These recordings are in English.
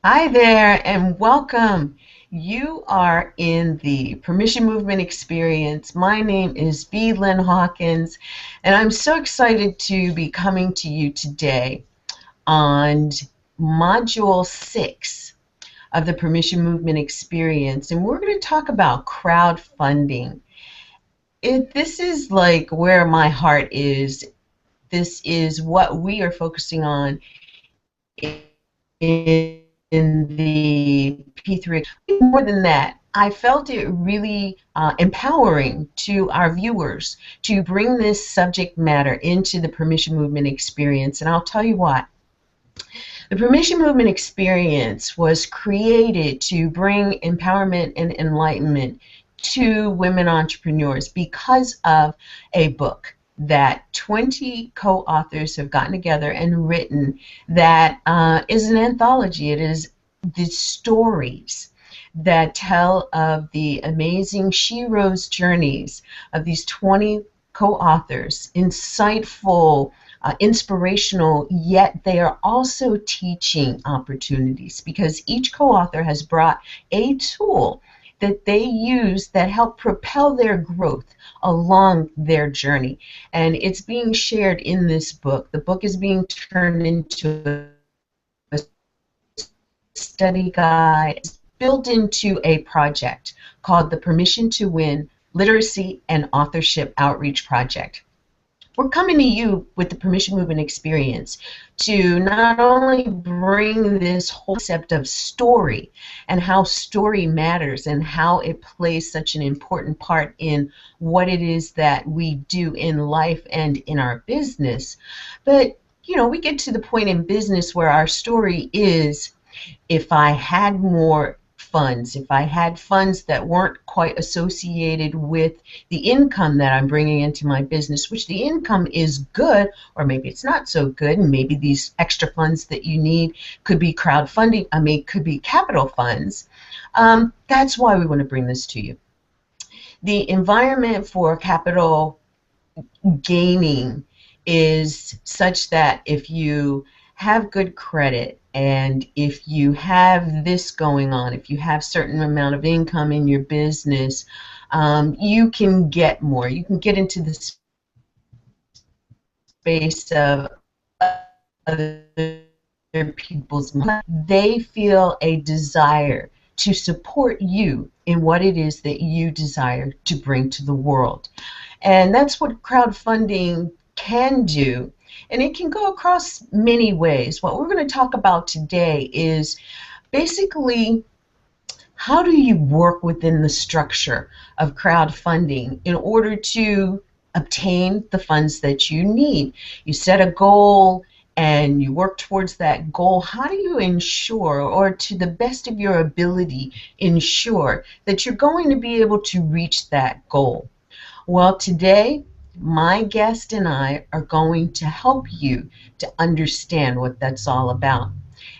Hi there and welcome. You are in the Permission Movement Experience. My name is Lynn Hawkins, and I'm so excited to be coming to you today on Module 6 of the Permission Movement Experience, and we're going to talk about crowdfunding. This is like where my heart is. This is what we are focusing on in the P3. More than that, I felt it really empowering to our viewers to bring this subject matter into the Permission Movement Experience. And I'll tell you what. The Permission Movement Experience was created to bring empowerment and enlightenment to women entrepreneurs because of a book that 20 co-authors have gotten together and written that is an anthology. It is the stories that tell of the amazing sheroes journeys of these 20 co-authors, insightful, inspirational, yet they are also teaching opportunities because each co-author has brought a tool that they use that help propel their growth along their journey. And it's being shared in this book. The book is being turned into a study guide. It's built into a project called the Permission to Win Literacy and Authorship Outreach Project. We're coming to you with the Permission Movement Experience to not only bring this whole concept of story and how story matters and how it plays such an important part in what it is that we do in life and in our business, but we get to the point in business where our story is, if I had more funds, if I had funds that weren't quite associated with the income that I'm bringing into my business, which the income is good, or maybe it's not so good, and maybe these extra funds that you need could be crowdfunding, could be capital funds. That's why we want to bring this to you. The environment for capital gaining is such that if you have good credit, and if you have this going on, if you have certain amount of income in your business, you can get more. You can get into the space of other people's money. They feel a desire to support you in what it is that you desire to bring to the world. And that's what crowdfunding can do. And it can go across many ways. What we're going to talk about today is basically how do you work within the structure of crowdfunding in order to obtain the funds that you need. You set a goal and you work towards that goal. How do you ensure, or to the best of your ability, ensure that you're going to be able to reach that goal? Well, today, my guest and I are going to help you to understand what that's all about.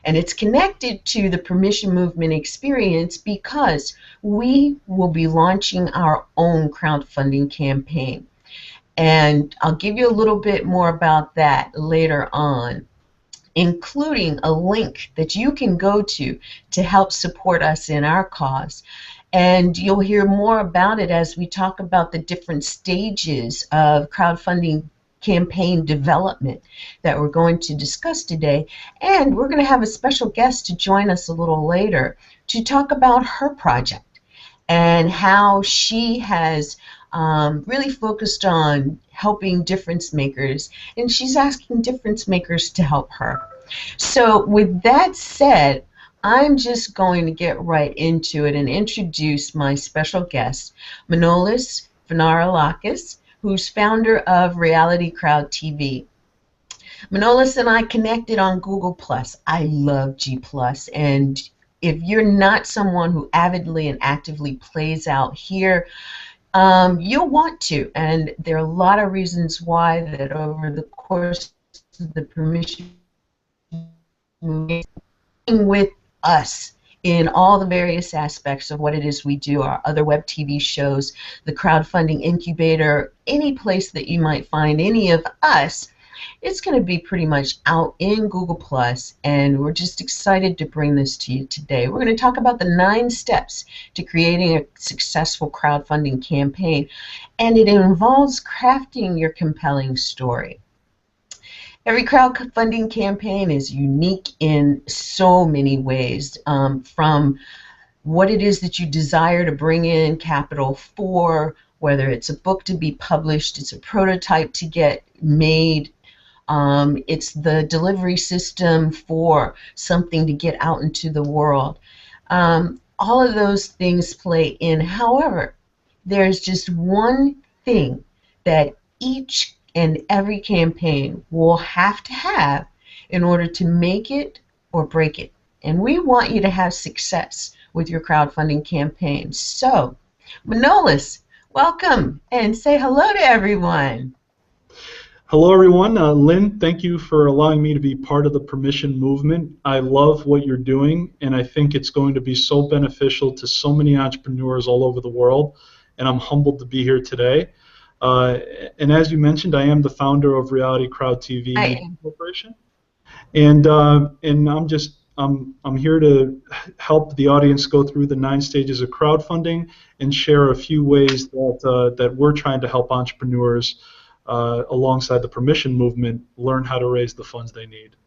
And it's connected to the Permission Movement Experience because we will be launching our own crowdfunding campaign. And I'll give you a little bit more about that later on, including a link that you can go to help support us in our cause. And you'll hear more about it as we talk about the different stages of crowdfunding campaign development that we're going to discuss today. And we're going to have a special guest to join us a little later to talk about her project and how she has really focused on helping difference makers, and she's asking difference makers to help her. So with that said, I'm just going to get right into it and introduce my special guest, Manolis Sfinarolakis, who's founder of RealityCrowdTV. Manolis and I connected on Google+. I love G+, and if you're not someone who avidly and actively plays out here, you'll want to, and there are a lot of reasons why that over the course of the Permission Movement with us in all the various aspects of what it is we do, our other web TV shows, the Crowdfunding Incubator, any place that you might find any of us, It's going to be pretty much out in Google Plus, and we're just excited to bring this to you today. We're going to talk about the 9 steps to creating a successful crowdfunding campaign, and it involves crafting your compelling story. Every crowdfunding campaign is unique in so many ways, from what it is that you desire to bring in capital for, whether it's a book to be published, it's a prototype to get made, it's the delivery system for something to get out into the world. All of those things play in. However, there's just one thing that each and every campaign will have to have in order to make it or break it. And we want you to have success with your crowdfunding campaign. So, Manolis, welcome and say hello to everyone. Hello, everyone. Lynn, thank you for allowing me to be part of the permission movement. I love what you're doing, and I think it's going to be so beneficial to so many entrepreneurs all over the world, and I'm humbled to be here today. And as you mentioned, I am the founder of RealityCrowdTV Incorporation, and I'm here to help the audience go through the 9 stages of crowdfunding and share a few ways that we're trying to help entrepreneurs alongside the permission movement learn how to raise the funds they need.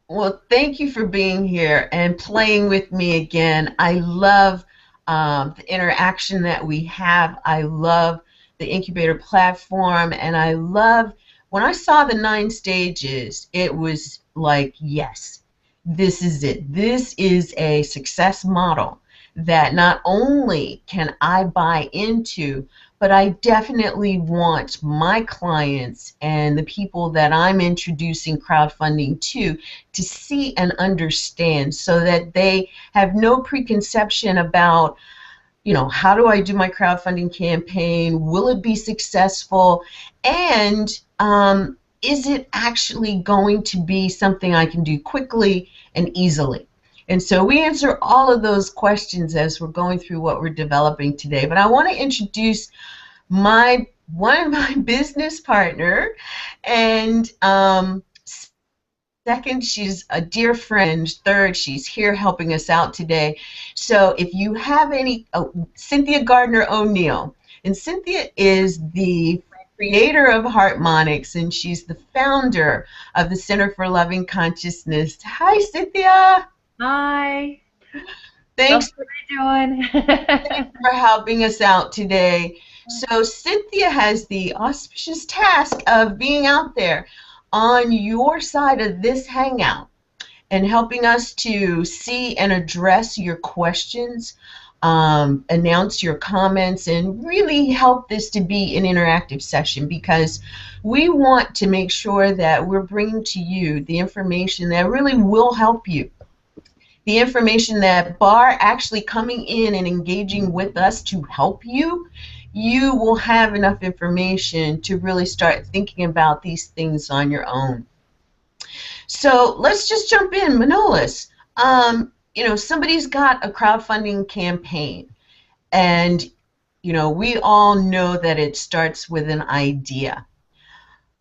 Well, thank you for being here and playing with me again. I love the interaction that we have. I love the incubator platform, and I love when I saw the 9 stages, it was like, yes, this is it. This is a success model that not only can I buy into, but I definitely want my clients and the people that I'm introducing crowdfunding to see and understand, so that they have no preconception about, you know, how do I do my crowdfunding campaign? Will it be successful? And is it actually going to be something I can do quickly and easily? And so we answer all of those questions as we're going through what we're developing today. But I want to introduce one of my business partner, and second, she's a dear friend. Third, she's here helping us out today. So if you have any, Cynthia Gardner O'Neill, and Cynthia is the creator of Harmonics, and she's the founder of the Center for Loving Consciousness. Hi, Cynthia. Hi. Thanks for doing. Thanks for helping us out today. So Cynthia has the auspicious task of being out there on your side of this hangout and helping us to see and address your questions, announce your comments, and really help this to be an interactive session, because we want to make sure that we're bringing to you the information that really will help you. The information that, bar actually coming in and engaging with us to help you, you will have enough information to really start thinking about these things on your own. So let's just jump in. Manolis, you know, somebody's got a crowdfunding campaign, and you know, we all know that it starts with an idea.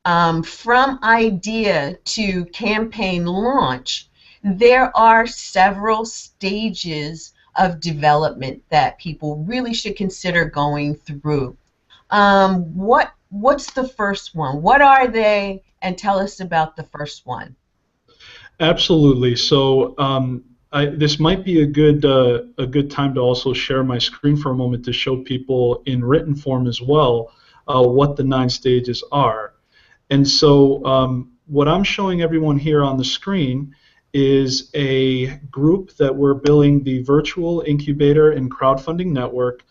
From idea to campaign launch, there are several stages of development that people really should consider going through. What's the first one? What are they? And tell us about the first one. Absolutely. So this might be a good time to also share my screen for a moment to show people in written form as well what the 9 stages are. And so what I'm showing everyone here on the screen is a group that we're building, the virtual incubator and crowdfunding network,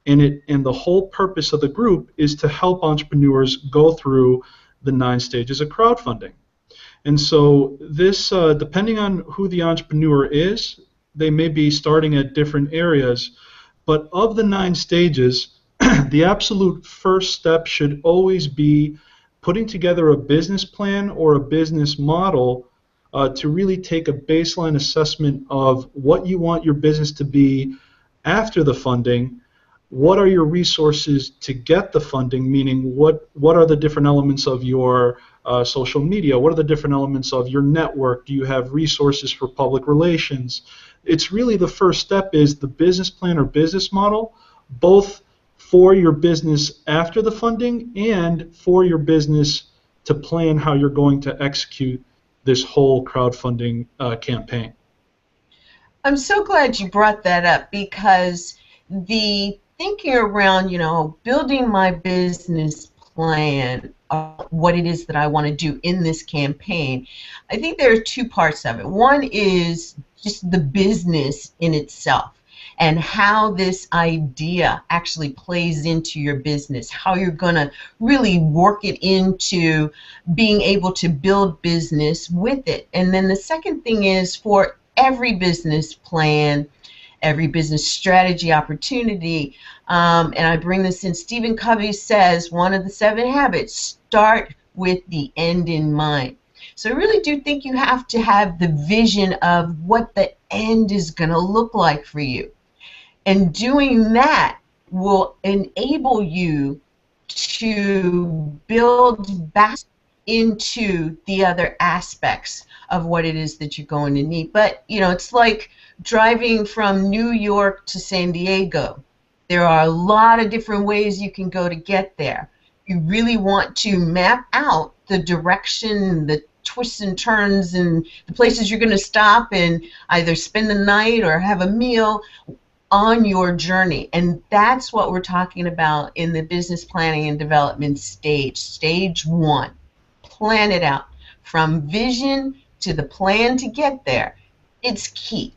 and the whole purpose of the group is to help entrepreneurs go through the 9 stages of crowdfunding. And so this, depending on who the entrepreneur is, they may be starting at different areas, but of the 9 stages, the absolute first step should always be putting together a business plan or a business model to really take a baseline assessment of what you want your business to be after the funding, what are your resources to get the funding, meaning what are the different elements of your social media, what are the different elements of your network, do you have resources for public relations. It's really the first step is the business plan or business model, both for your business after the funding and for your business to plan how you're going to execute this whole crowdfunding campaign. I'm so glad you brought that up, because the thinking around, building my business plan, what it is that I want to do in this campaign, I think there are two parts of it. One is just the business in itself and how this idea actually plays into your business, how you're going to really work it into being able to build business with it. And then the second thing is, for every business plan, every business strategy opportunity, and I bring this in, Stephen Covey says one of the 7 habits, start with the end in mind. So I really do think you have to have the vision of what the end is going to look like for you. And doing that will enable you to build back into the other aspects of what it is that you're going to need. But, it's like driving from New York to San Diego. There are a lot of different ways you can go to get there. You really want to map out the direction, the twists and turns, and the places you're going to stop and either spend the night or have a meal on your journey. And that's what we're talking about in the business planning and development stage. Stage 1. Plan it out. From vision to the plan to get there. It's key.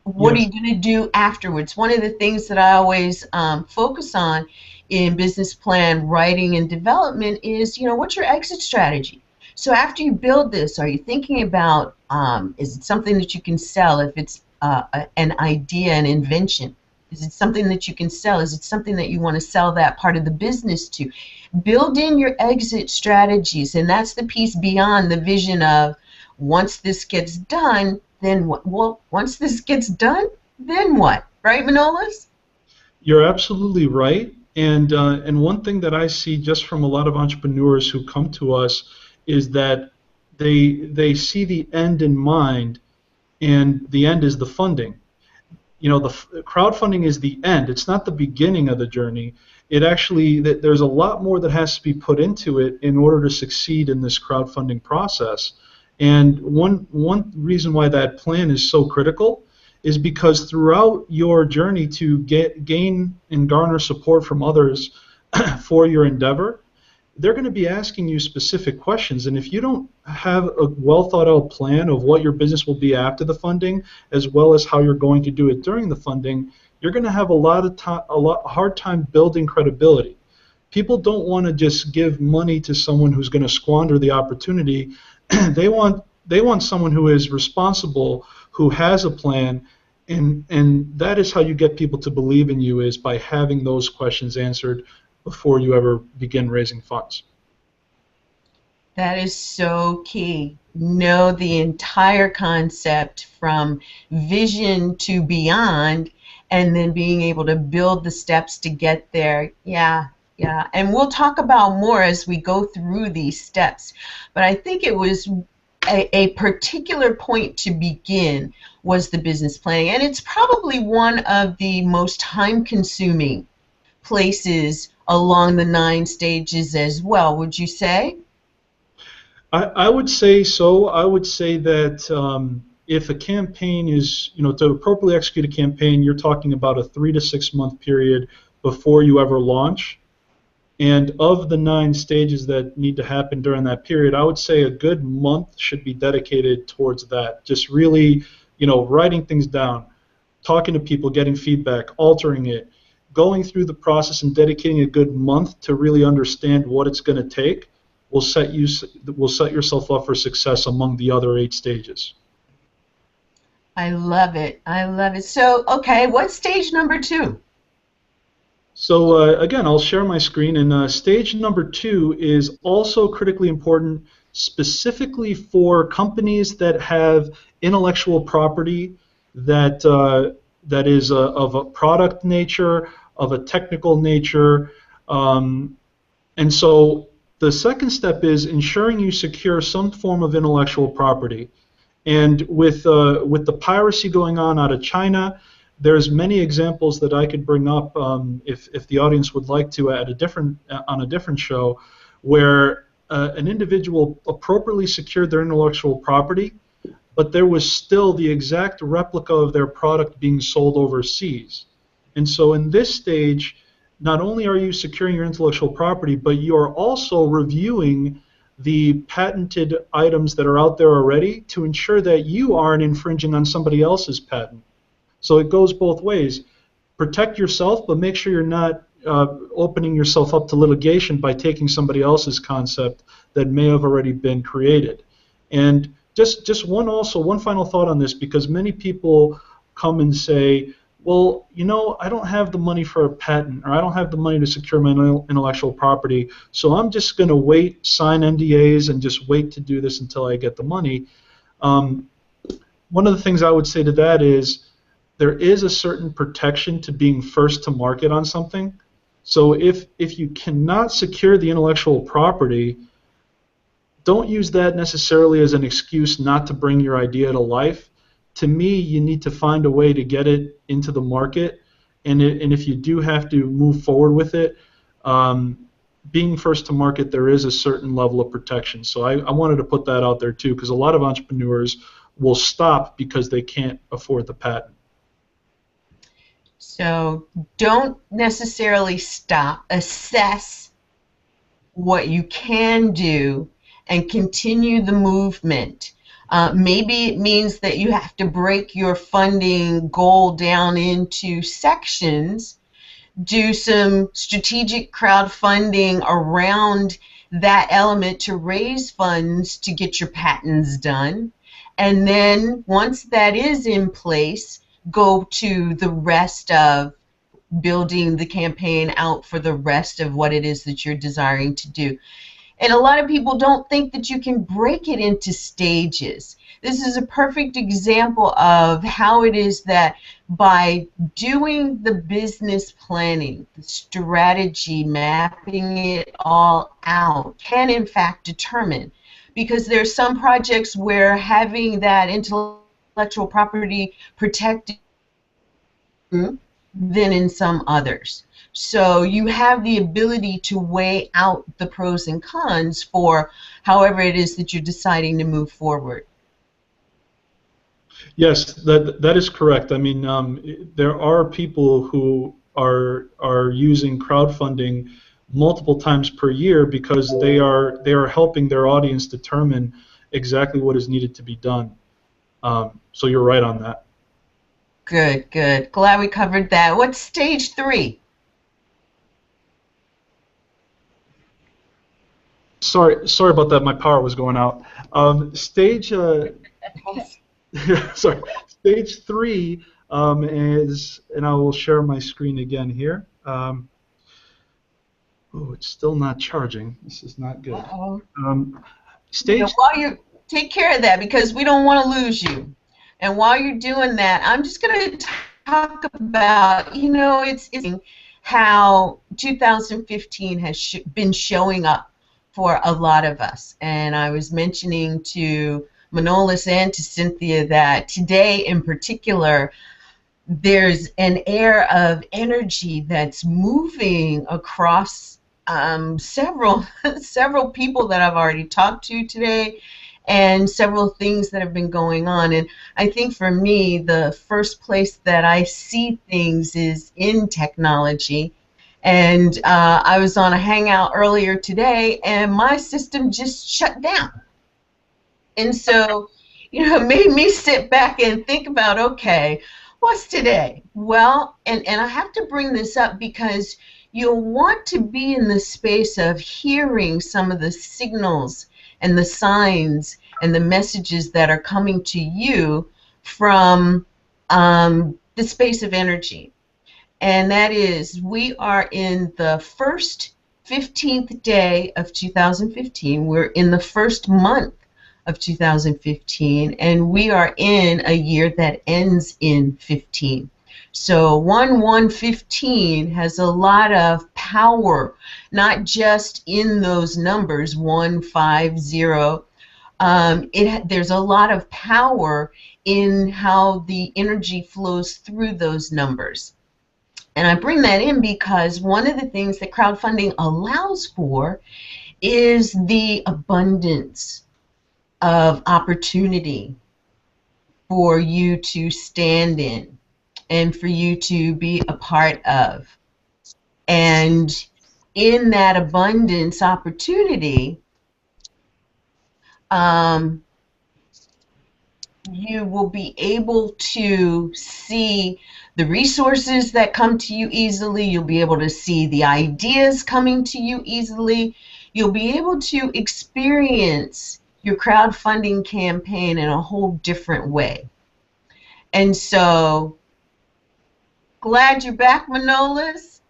What are you going to do afterwards? One of the things that I always focus on in business plan writing and development is, what's your exit strategy? So after you build this, are you thinking about, is it something that you can sell? If it's an idea, an invention, is it something that you can sell? Is it something that you want to sell that part of the business to? Build in your exit strategies, and that's the piece beyond the vision of, once this gets done, then what? Well, once this gets done, then what? Right, Manolis? You're absolutely right. And one thing that I see just from a lot of entrepreneurs who come to us is that they see the end in mind, and the end is the funding. The crowdfunding is the end. It's not the beginning of the journey. It actually, there's a lot more that has to be put into it in order to succeed in this crowdfunding process. And one reason why that plan is so critical is because throughout your journey to gain and garner support from others for your endeavor, they're going to be asking you specific questions. And if you don't have a well thought out plan of what your business will be after the funding, as well as how you're going to do it during the funding, you're going to have a hard time building credibility. People don't want to just give money to someone who's going to squander the opportunity. They want someone who is responsible, who has a plan, and that is how you get people to believe in you, is by having those questions answered before you ever begin raising funds. That is so key. Know the entire concept from vision to beyond, and then being able to build the steps to get there. Yeah. And we'll talk about more as we go through these steps. But I think it was a particular point to begin was the business planning. And it's probably one of the most time-consuming places along the 9 stages as well, would you say? I would say so. I would say that if a campaign is, to appropriately execute a campaign, you're talking about a 3 to 6 month period before you ever launch. And of the 9 stages that need to happen during that period, I would say a good month should be dedicated towards that. Just really, writing things down, talking to people, getting feedback, altering it, going through the process and dedicating a good month to really understand what it's going to take will set yourself up for success among the other 8 stages. I love it. So, okay, what's stage number 2? So again, I'll share my screen, and stage number 2 is also critically important, specifically for companies that have intellectual property that is of a product nature, of a technical nature. And so the second step is ensuring you secure some form of intellectual property. And with the piracy going on out of China, there's many examples that I could bring up if the audience would like to at on a different show, where an individual appropriately secured their intellectual property, but there was still the exact replica of their product being sold overseas. And so in this stage, not only are you securing your intellectual property, but you are also reviewing the patented items that are out there already to ensure that you aren't infringing on somebody else's patent. So it goes both ways. Protect yourself, but make sure you're not opening yourself up to litigation by taking somebody else's concept that may have already been created. And just one final thought on this, because many people come and say, well, you know, I don't have the money for a patent, or I don't have the money to secure my intellectual property, so I'm just going to wait, sign NDAs, and just wait to do this until I get the money. One of the things I would say to that is there is a certain protection to being first to market on something. So if you cannot secure the intellectual property, don't use that necessarily as an excuse not to bring your idea to life. To me, you need to find a way to get it into the market, and if you do have to move forward with it, being first to market, there is a certain level of protection. So I wanted to put that out there too, because a lot of entrepreneurs will stop because they can't afford the patent. So don't necessarily stop. Assess what you can do and continue the movement. Maybe it means that you have to break your funding goal down into sections, do some strategic crowdfunding around that element to raise funds to get your patents done. And then once that is in place, go to the rest of building the campaign out for the rest of what it is that you're desiring to do. And a lot of people don't think that you can break it into stages. This is a perfect example of how it is that by doing the business planning, the strategy, mapping it all out, can in fact determine. Because there are some projects where having that intellectual property protected than in some others. So you have the ability to weigh out the pros and cons for however it is that you're deciding to move forward. Yes, that is correct. I mean, there are people who are using crowdfunding multiple times per year because they are helping their audience determine exactly what is needed to be done. So you're right on that. Good, good. Glad we covered that. What's stage 3? Sorry about that. My power was going out. Stage sorry. Stage 3 is, and I will share my screen again here. Oh, it's still not charging. This is not good. Stage. While you take care of that, because we don't want to lose you. And while you're doing that, I'm just going to talk about, you know, it's how 2015 has been showing up for a lot of us. And I was mentioning to Manolis and to Cynthia that today in particular, there's an air of energy that's moving across several people that I've already talked to today, and several things that have been going on. And I think for me, the first place that I see things is in technology. And I was on a hangout earlier today, and my system just shut down. And so, you know, it made me sit back and think about, okay, what's today? Well, and I have to bring this up because you'll want to be in the space of hearing some of the signals and the signs and the messages that are coming to you from the space of energy. And that is, we are in the first 15th day of 2015. We're in the first month of 2015, and we are in a year that ends in 15. So 1-1-15 has a lot of power, not just in those numbers, 1-5-0. There's a lot of power in how the energy flows through those numbers. And I bring that in because one of the things that crowdfunding allows for is the abundance of opportunity for you to stand in and for you to be a part of. And in that abundance opportunity, you will be able to see the resources that come to you easily. You'll be able to see the ideas coming to you easily. You'll be able to experience your crowdfunding campaign in a whole different way. And so, glad you're back, Manolis.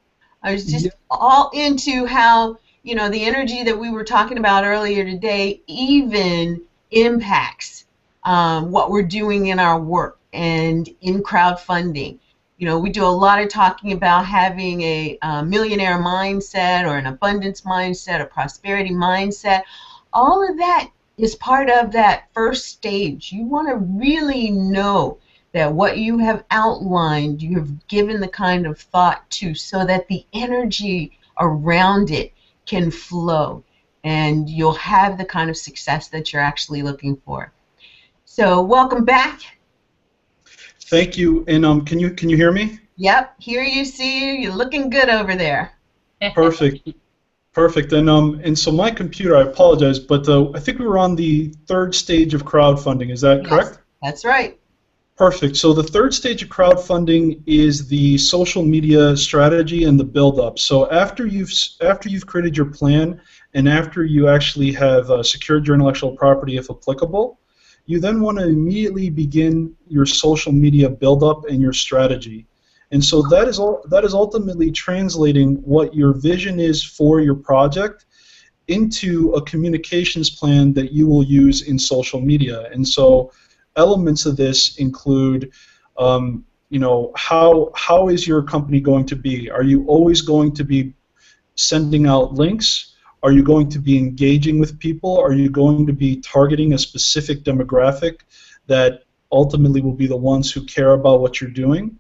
I was just all into how, you know, the energy that we were talking about earlier today even impacts what we're doing in our work and in crowdfunding. You know, we do a lot of talking about having a millionaire mindset or an abundance mindset, a prosperity mindset. All of that is part of that first stage. You want to really know that what you have outlined, you have given the kind of thought to, so that the energy around it can flow and you'll have the kind of success that you're actually looking for. So welcome back. Thank you. And can you hear me? Yep, hear you, see you. You're looking good over there. Perfect. Perfect. And so my computer, I apologize, but I think we were on the third stage of crowdfunding. Is that correct? That's right. Perfect. So the third stage of crowdfunding is the social media strategy and the build-up. So after you've created your plan and after you actually have secured your intellectual property, if applicable, you then want to immediately begin your social media build-up and your strategy. And so that is ultimately translating what your vision is for your project into a communications plan that you will use in social media. And so elements of this include, you know, how is your company going to be? Are you always going to be sending out links? Are you going to be engaging with people? Are you going to be targeting a specific demographic that ultimately will be the ones who care about what you're doing?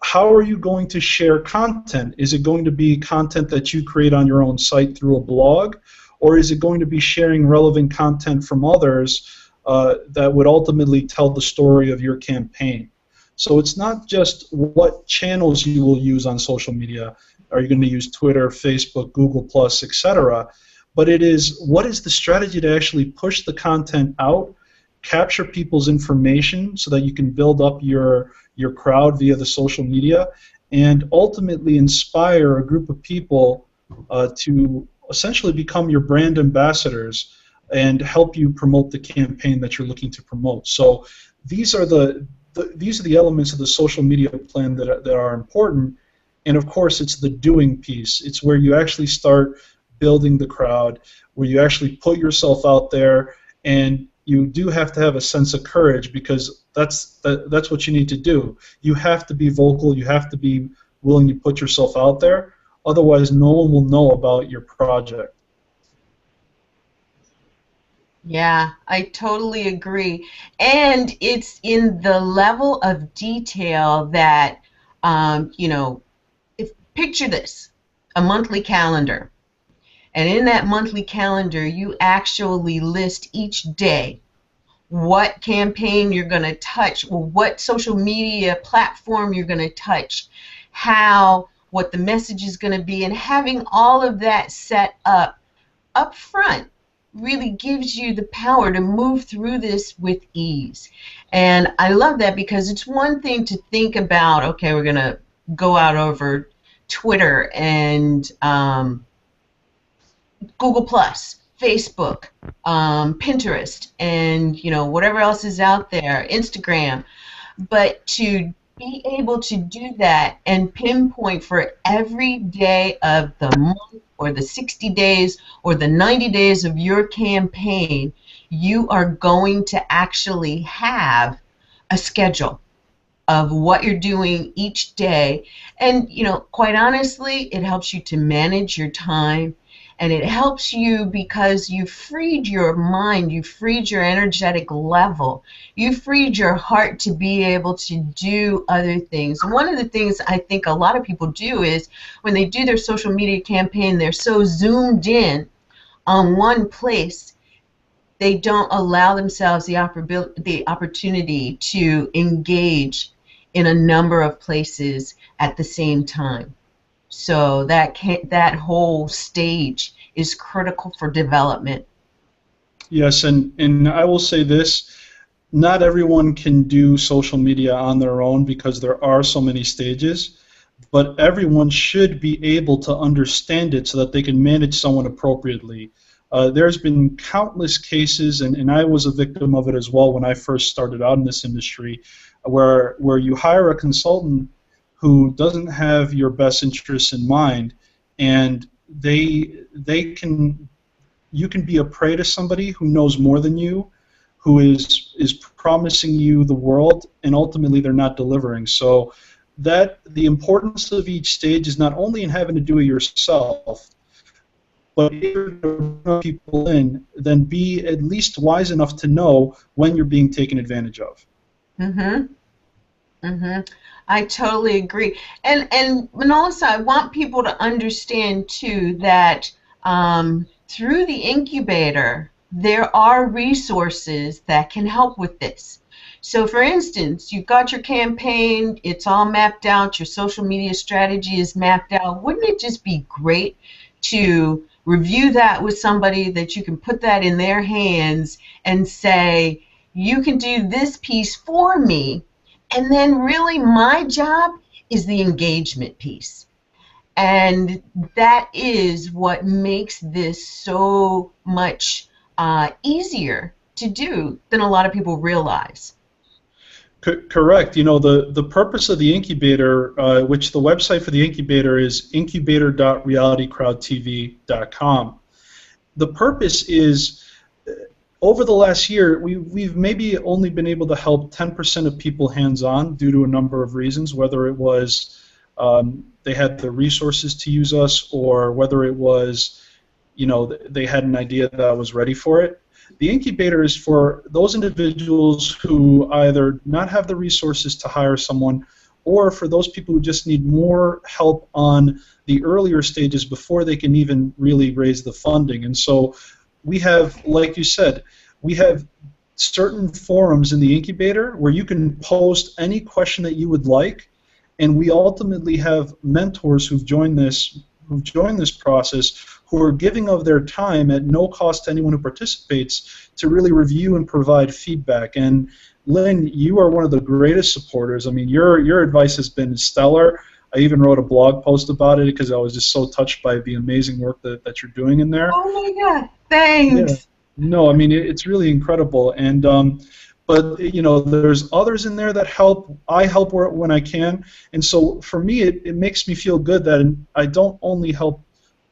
How are you going to share content? Is it going to be content that you create on your own site through a blog? Or is it going to be sharing relevant content from others that would ultimately tell the story of your campaign? So it's not just what channels you will use on social media. Are you going to use Twitter, Facebook, Google+, etc.? But it is, what is the strategy to actually push the content out, capture people's information so that you can build up your crowd via the social media, and ultimately inspire a group of people to essentially become your brand ambassadors and help you promote the campaign that you're looking to promote. So these are the elements of the social media plan that are important. And of course, it's the doing piece. It's where you actually start building the crowd, where you actually put yourself out there, and you do have to have a sense of courage, because that's what you need to do. You have to be vocal. You have to be willing to put yourself out there. Otherwise, no one will know about your project. Yeah, I totally agree. And it's in the level of detail that, you know, picture this, a monthly calendar. And in that monthly calendar, you actually list each day what campaign you're going to touch, or what social media platform you're going to touch, what the message is going to be, and having all of that set up front really gives you the power to move through this with ease. And I love that, because it's one thing to think about, okay, we're going to go out over Twitter and Google+, Facebook, Pinterest, and, you know, whatever else is out there, Instagram. But to be able to do that and pinpoint for every day of the month, or the 60 days, or the 90 days of your campaign, you are going to actually have a schedule. of what you're doing each day. And, quite honestly, it helps you to manage your time. And it helps you because you freed your mind, you freed your energetic level, you freed your heart to be able to do other things. And one of the things I think a lot of people do is when they do their social media campaign, they're so zoomed in on one place, they don't allow themselves the opportunity to engage in a number of places at the same time. So that whole stage is critical for development. Yes, and I will say this, not everyone can do social media on their own because there are so many stages, but everyone should be able to understand it so that they can manage someone appropriately. There's been countless cases, and I was a victim of it as well when I first started out in this industry, where you hire a consultant who doesn't have your best interests in mind, and you can be a prey to somebody who knows more than you, who is promising you the world, and ultimately they're not delivering. So that the importance of each stage is not only in having to do it yourself, but if you're going to bring people in, then be at least wise enough to know when you're being taken advantage of. Mm-hmm. Mm-hmm. I totally agree. And Manolis, I want people to understand too that through the incubator, there are resources that can help with this. So for instance, you've got your campaign, it's all mapped out, your social media strategy is mapped out. Wouldn't it just be great to review that with somebody that you can put that in their hands and say, you can do this piece for me, and then really my job is the engagement piece. And that is what makes this so much easier to do than a lot of people realize. Correct. The purpose of the incubator, which the website for the incubator is incubator.realitycrowdtv.com. The purpose is, over the last year, we've maybe only been able to help 10% of people hands-on due to a number of reasons, whether it was they had the resources to use us, or whether it was, they had an idea that I was ready for it. The incubator is for those individuals who either not have the resources to hire someone, or for those people who just need more help on the earlier stages before they can even really raise the funding. And so we have, like you said, we have certain forums in the incubator where you can post any question that you would like, and we ultimately have mentors who've joined this process, who are giving of their time at no cost to anyone who participates to really review and provide feedback. And Lynn, you are one of the greatest supporters. I mean, your advice has been stellar. I even wrote a blog post about it because I was just so touched by the amazing work that you're doing in there. Oh my God, thanks. Yeah. No, I mean, it's really incredible. And but there's others in there that help. I help when I can, and so for me, it makes me feel good that I don't only help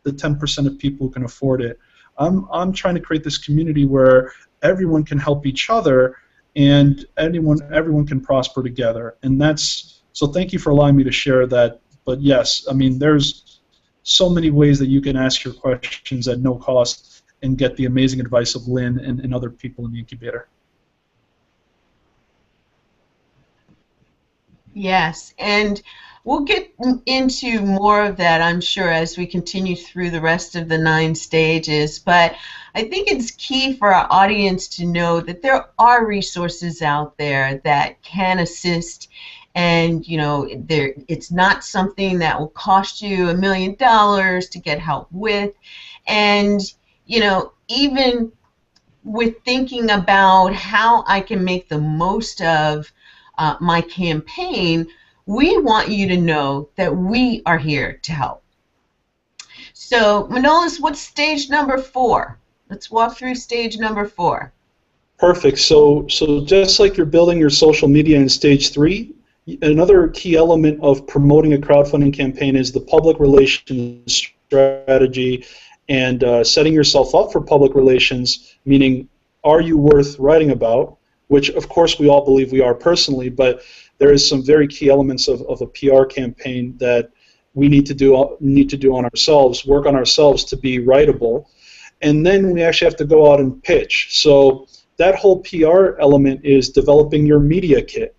the 10% of people who can afford it. I'm trying to create this community where everyone can help each other, and everyone can prosper together. And so. Thank you for allowing me to share that. But yes, I mean, there's so many ways that you can ask your questions at no cost and get the amazing advice of Lynn and other people in the incubator. Yes, and we'll get into more of that, I'm sure, as we continue through the rest of the 9 stages. But I think it's key for our audience to know that there are resources out there that can assist, and it's not something that will cost you $1 million to get help with. And even with thinking about how I can make the most of my campaign, we want you to know that we are here to help. So, Manolis, what's stage number 4? Let's walk through stage number 4. Perfect. So just like you're building your social media in stage 3, another key element of promoting a crowdfunding campaign is the public relations strategy and setting yourself up for public relations, meaning, are you worth writing about? Which, of course, we all believe we are personally, but there is some very key elements of a PR campaign that we need to do on ourselves, work on ourselves to be writable, and then we actually have to go out and pitch. So that whole PR element is developing your media kit.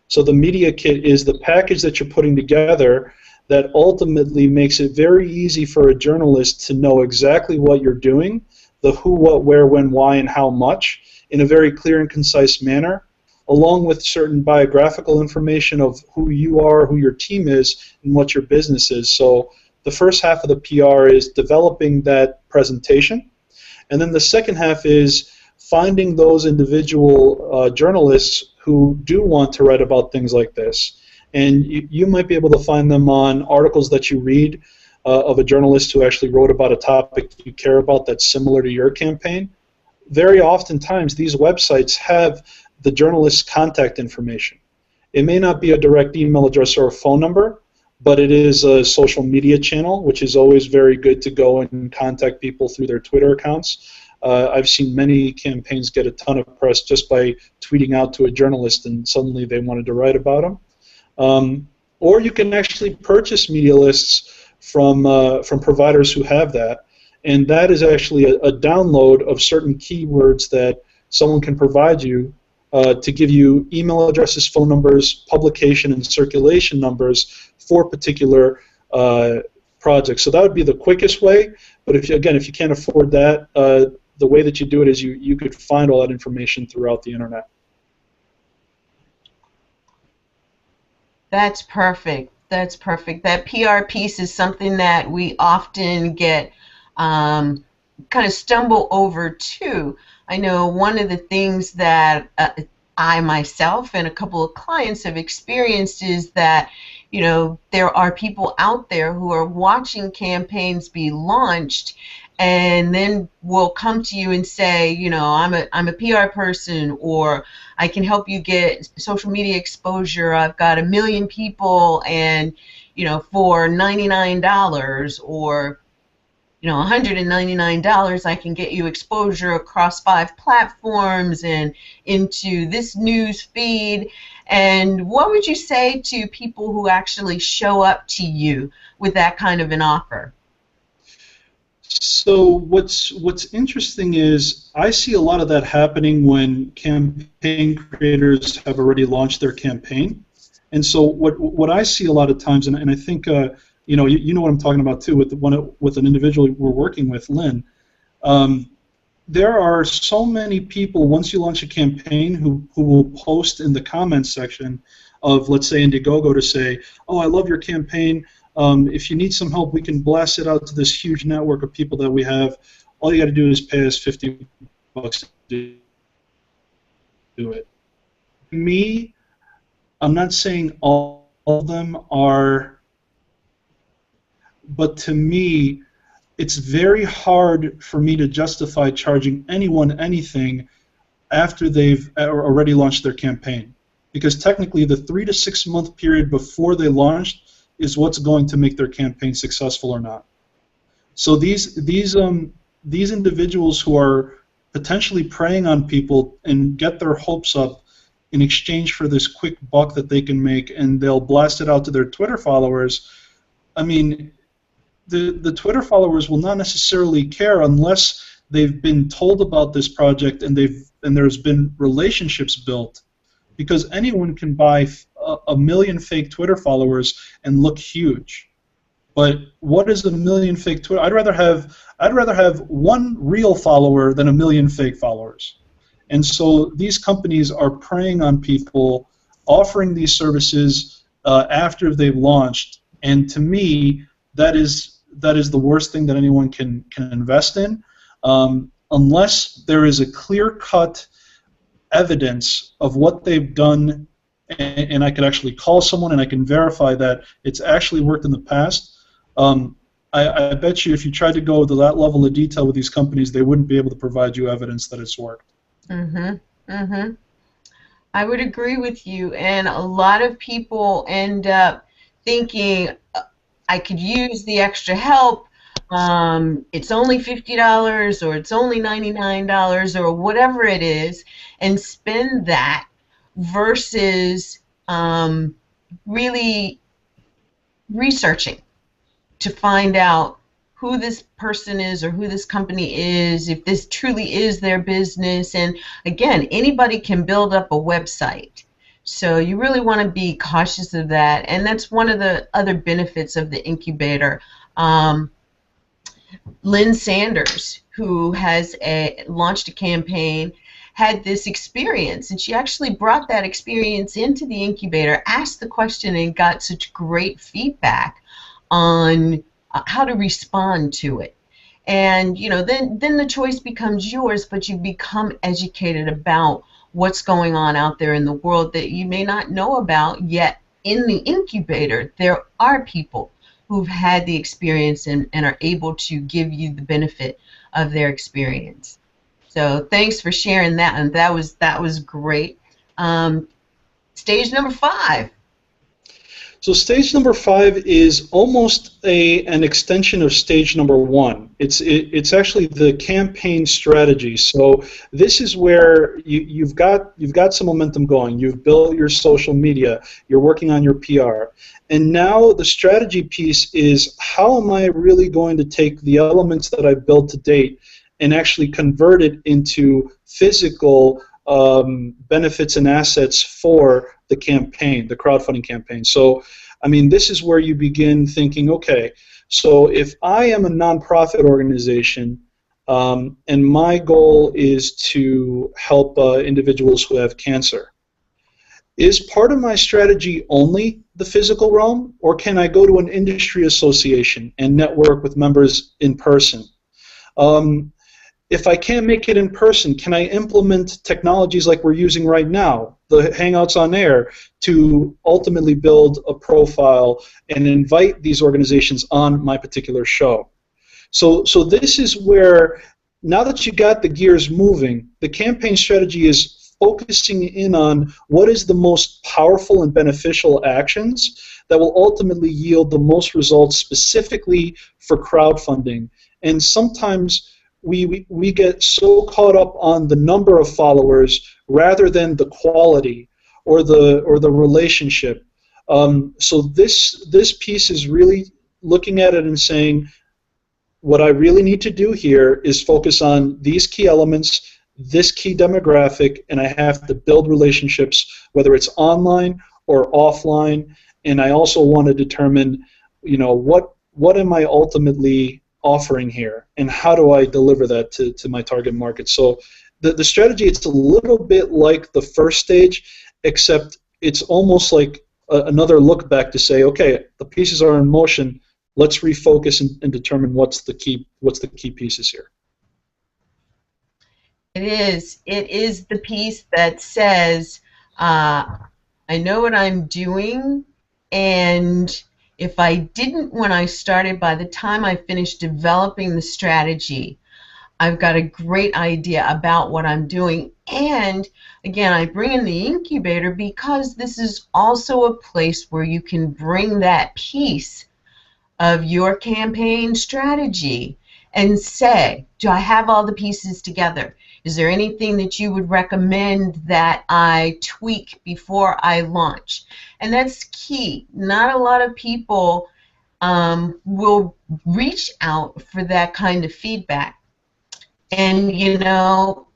So the media kit is the package that you're putting together that ultimately makes it very easy for a journalist to know exactly what you're doing, the who, what, where, when, why, and how much, in a very clear and concise manner, along with certain biographical information of who you are, who your team is, and what your business is. So the first half of the PR is developing that presentation, and then the second half is finding those individual journalists who do want to write about things like this. And you might be able to find them on articles that you read of a journalist who actually wrote about a topic you care about that's similar to your campaign. Very oftentimes, these websites have the journalist's contact information. It may not be a direct email address or a phone number, but it is a social media channel, which is always very good to go and contact people through their Twitter accounts. I've seen many campaigns get a ton of press just by tweeting out to a journalist and suddenly they wanted to write about them. Or you can actually purchase media lists from providers who have that, and that is actually a download of certain keywords that someone can provide you to give you email addresses, phone numbers, publication and circulation numbers for particular projects. So that would be the quickest way, but if you can't afford that, the way that you do it is you could find all that information throughout the internet. That's perfect. That's perfect. That PR piece is something that we often get kind of stumble over too. I know one of the things that I myself and a couple of clients have experienced is that, you know, there are people out there who are watching campaigns be launched and then will come to you and say, you know, I'm a PR person, or I can help you get social media exposure. I've got 1 million people, and, you know, for $99 or, you know, $199, I can get you exposure across 5 platforms and into this news feed. And what would you say to people who actually show up to you with that kind of an offer? So what's interesting is I see a lot of that happening when campaign creators have already launched their campaign. And so what I see a lot of times, and I think you know what I'm talking about too with an individual we're working with, Lynn. There are so many people once you launch a campaign who will post in the comments section of, let's say, Indiegogo to say, oh, I love your campaign. If you need some help, we can blast it out to this huge network of people that we have. All you got to do is pay us $50 to do it. Me, I'm not saying all of them are, but to me, it's very hard for me to justify charging anyone anything after they've already launched their campaign, because technically the 3 to 6 month period before they launched is what's going to make their campaign successful or not. So these individuals who are potentially preying on people and get their hopes up in exchange for this quick buck that they can make, and they'll blast it out to their Twitter followers. I mean, the Twitter followers will not necessarily care unless they've been told about this project and there's been relationships built, because anyone can buy 1 million fake Twitter followers and look huge. But what is 1 million fake Twitter? I'd rather have 1 real follower than 1 million fake followers. And so these companies are preying on people, offering these services after they've launched. And to me, that is the worst thing that anyone can invest in, unless there is a clear-cut evidence of what they've done, and I could actually call someone and I can verify that it's actually worked in the past. I bet you if you tried to go to that level of detail with these companies, they wouldn't be able to provide you evidence that it's worked. I would agree with you, and a lot of people end up thinking, I could use the extra help. It's only $50 or it's only $99 or whatever it is, and spend that versus um, really researching to find out who this person is or who this company is, if this truly is their business. And again, anybody can build up a website. So you really want to be cautious of that. And that's one of the other benefits of the incubator. Lynn Sanders, who has launched a campaign, had this experience, and she actually brought that experience into the incubator, asked the question, and got such great feedback on how to respond to it. And then the choice becomes yours, but you become educated about what's going on out there in the world that you may not know about yet. In the incubator, there are people who've had the experience and are able to give you the benefit of their experience. So thanks for sharing that, and that was great. Stage number 5. So stage number 5 is almost an extension of stage number 1. It's actually the campaign strategy. So this is where you've got some momentum going. You've built your social media. You're working on your PR. And now the strategy piece is, how am I really going to take the elements that I've built to date and actually convert it into physical benefits and assets for the campaign, the crowdfunding campaign. So, I mean, this is where you begin thinking, okay, so if I am a nonprofit organization and my goal is to help individuals who have cancer, is part of my strategy only the physical realm, or can I go to an industry association and network with members in person? If I can't make it in person, can I implement technologies like we're using right now, the Hangouts on Air, to ultimately build a profile and invite these organizations on my particular show? So this is where, now that you got the gears moving, the campaign strategy is focusing in on what is the most powerful and beneficial actions that will ultimately yield the most results specifically for crowdfunding. And sometimes we get so caught up on the number of followers rather than the quality or the relationship. So this piece is really looking at it and saying, what I really need to do here is focus on these key elements, this key demographic, and I have to build relationships, whether it's online or offline. And I also want to determine, what am I ultimately offering here, and how do I deliver that to my target market? So the strategy, it's a little bit like the first stage, except it's almost like another look back to say, okay, the pieces are in motion. Let's refocus and determine what's the key pieces here. It is the piece that says, I know what I'm doing, and if I didn't when I started, by the time I finished developing the strategy, I've got a great idea about what I'm doing. And again, I bring in the incubator because this is also a place where you can bring that piece of your campaign strategy and say, do I have all the pieces together? Is there anything that you would recommend that I tweak before I launch? And that's key. Not a lot of people will reach out for that kind of feedback. And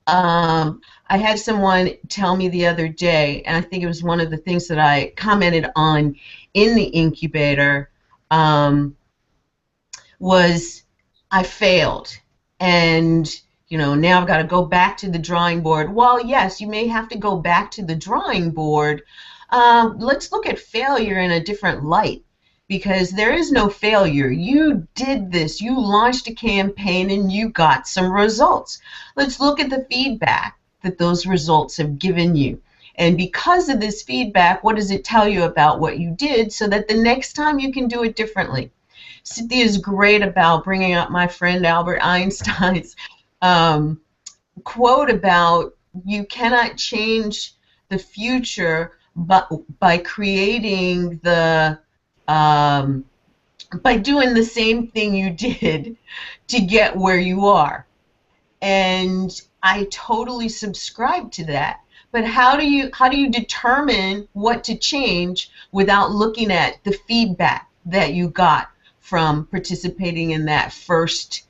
I had someone tell me the other day, and I think it was one of the things that I commented on in the incubator, was I failed, and now I've got to go back to the drawing board. Well, yes, you may have to go back to the drawing board. Let's look at failure in a different light, because there is no failure. You did this. You launched a campaign and you got some results. Let's look at the feedback that those results have given you. And because of this feedback, what does it tell you about what you did, so that the next time you can do it differently? Cynthia is great about bringing up my friend Albert Einstein's quote about, you cannot change the future but by creating the by doing the same thing you did to get where you are. And I totally subscribe to that. But how do you determine what to change without looking at the feedback that you got from participating in that first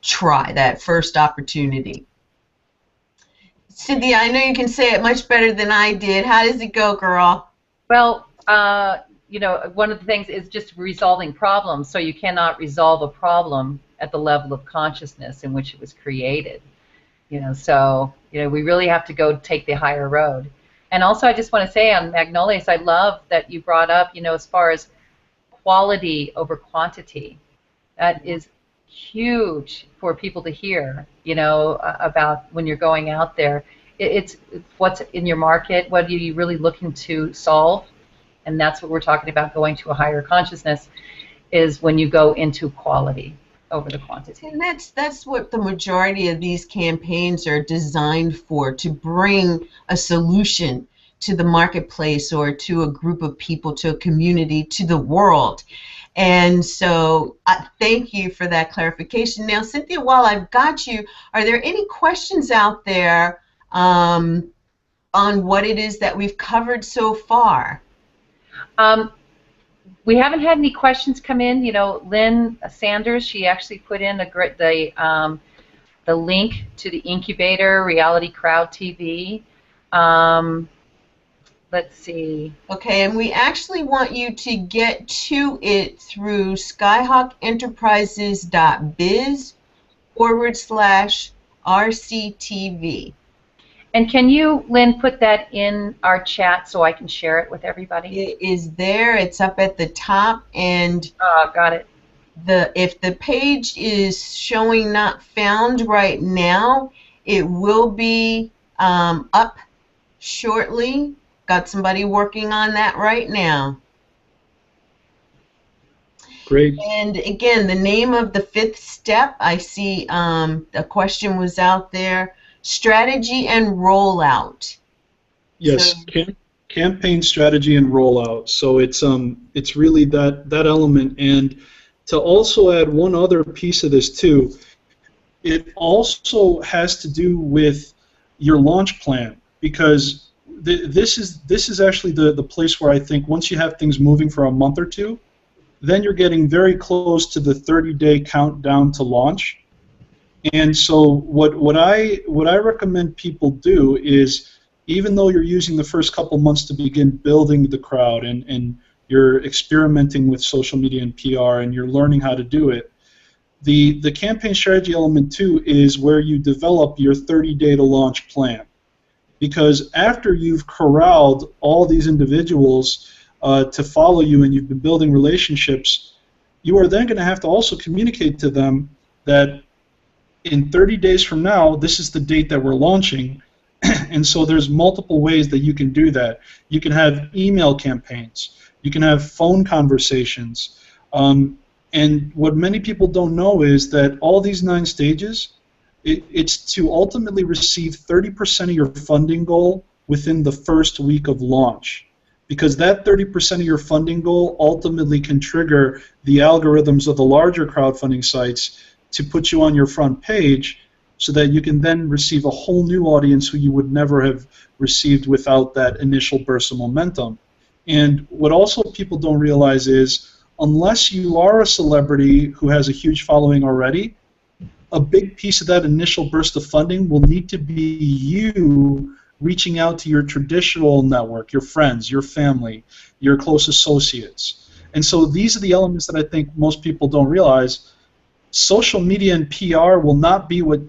try, that first opportunity? Cynthia, I know you can say it much better than I did. How does it go, girl? Well, one of the things is just resolving problems. So you cannot resolve a problem at the level of consciousness in which it was created. So we really have to go take the higher road. And also, I just want to say on Magnolias, I love that you brought up, as far as quality over quantity. That is huge for people to hear, about when you're going out there. It's what's in your market, what are you really looking to solve, and that's what we're talking about, going to a higher consciousness, is when you go into quality over the quantity. And that's what the majority of these campaigns are designed for, to bring a solution to the marketplace or to a group of people, to a community, to the world. And so thank you for that clarification. Now, Cynthia, while I've got you, are there any questions out there on what it is that we've covered so far? We haven't had any questions come in. Lynn Sanders, she actually put in the link to the incubator, RealityCrowdTV. Let's see. Okay, and we actually want you to get to it through skyhawkenterprises.biz/RCTV. And can you, Lynn, put that in our chat so I can share it with everybody? It is there. It's up at the top, and got it. If the page is showing not found right now, it will be up shortly. Got somebody working on that right now. Great. And again, the name of the 5th step, I see a question was out there. Strategy and rollout. Yes, campaign strategy and rollout. So it's really that element. And to also add one other piece of this too, it also has to do with your launch plan, because this is actually the place where I think once you have things moving for a month or two, then you're getting very close to the 30-day countdown to launch. And so what I recommend people do is, even though you're using the first couple months to begin building the crowd, and you're experimenting with social media and PR, and you're learning how to do it, the campaign strategy element too is where you develop your 30-day to launch plan. Because after you've corralled all these individuals to follow you and you've been building relationships, you are then going to have to also communicate to them that in 30 days from now, this is the date that we're launching. And so there's multiple ways that you can do that. You can have email campaigns. You can have phone conversations. And what many people don't know is that all these 9 stages, it's to ultimately receive 30% of your funding goal within the first week of launch. Because that 30% of your funding goal ultimately can trigger the algorithms of the larger crowdfunding sites to put you on your front page, so that you can then receive a whole new audience who you would never have received without that initial burst of momentum. And what also people don't realize is, unless you are a celebrity who has a huge following already, a big piece of that initial burst of funding will need to be you reaching out to your traditional network, your friends, your family, your close associates. And so these are the elements that I think most people don't realize. Social media and PR will not be what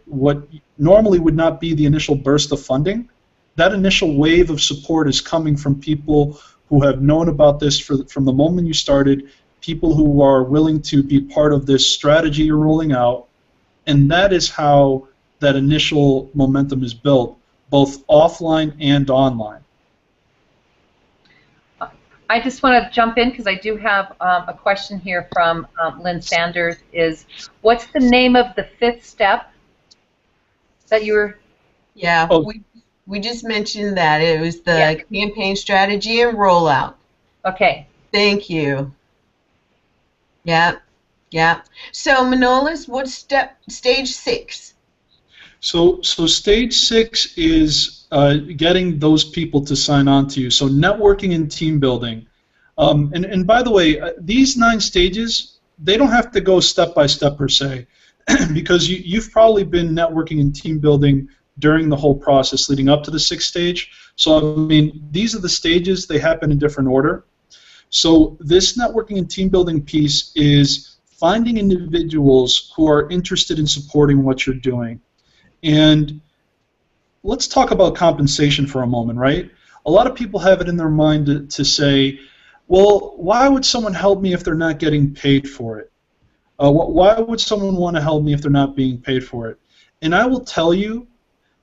normally would not be the initial burst of funding. That initial wave of support is coming from people who have known about this from the moment you started, people who are willing to be part of this strategy you're rolling out, and that is how that initial momentum is built, both offline and online. I just want to jump in because I do have a question here from Lynn Sanders. Is what's the name of the 5th step that you were? Yeah, we just mentioned that. It was the campaign strategy and rollout. Okay. Thank you. Yeah. So Manolis, what's stage 6? So stage 6 is getting those people to sign on to you. So networking and team building. And by the way, these 9 stages, they don't have to go step by step per se, because you've probably been networking and team building during the whole process leading up to the 6th stage. So I mean, these are the stages. They happen in different order. So this networking and team building piece is finding individuals who are interested in supporting what you're doing. And let's talk about compensation for a moment, right? A lot of people have it in their mind to say, well, why would someone help me if they're not getting paid for it? Why would someone want to help me if they're not being paid for it? And I will tell you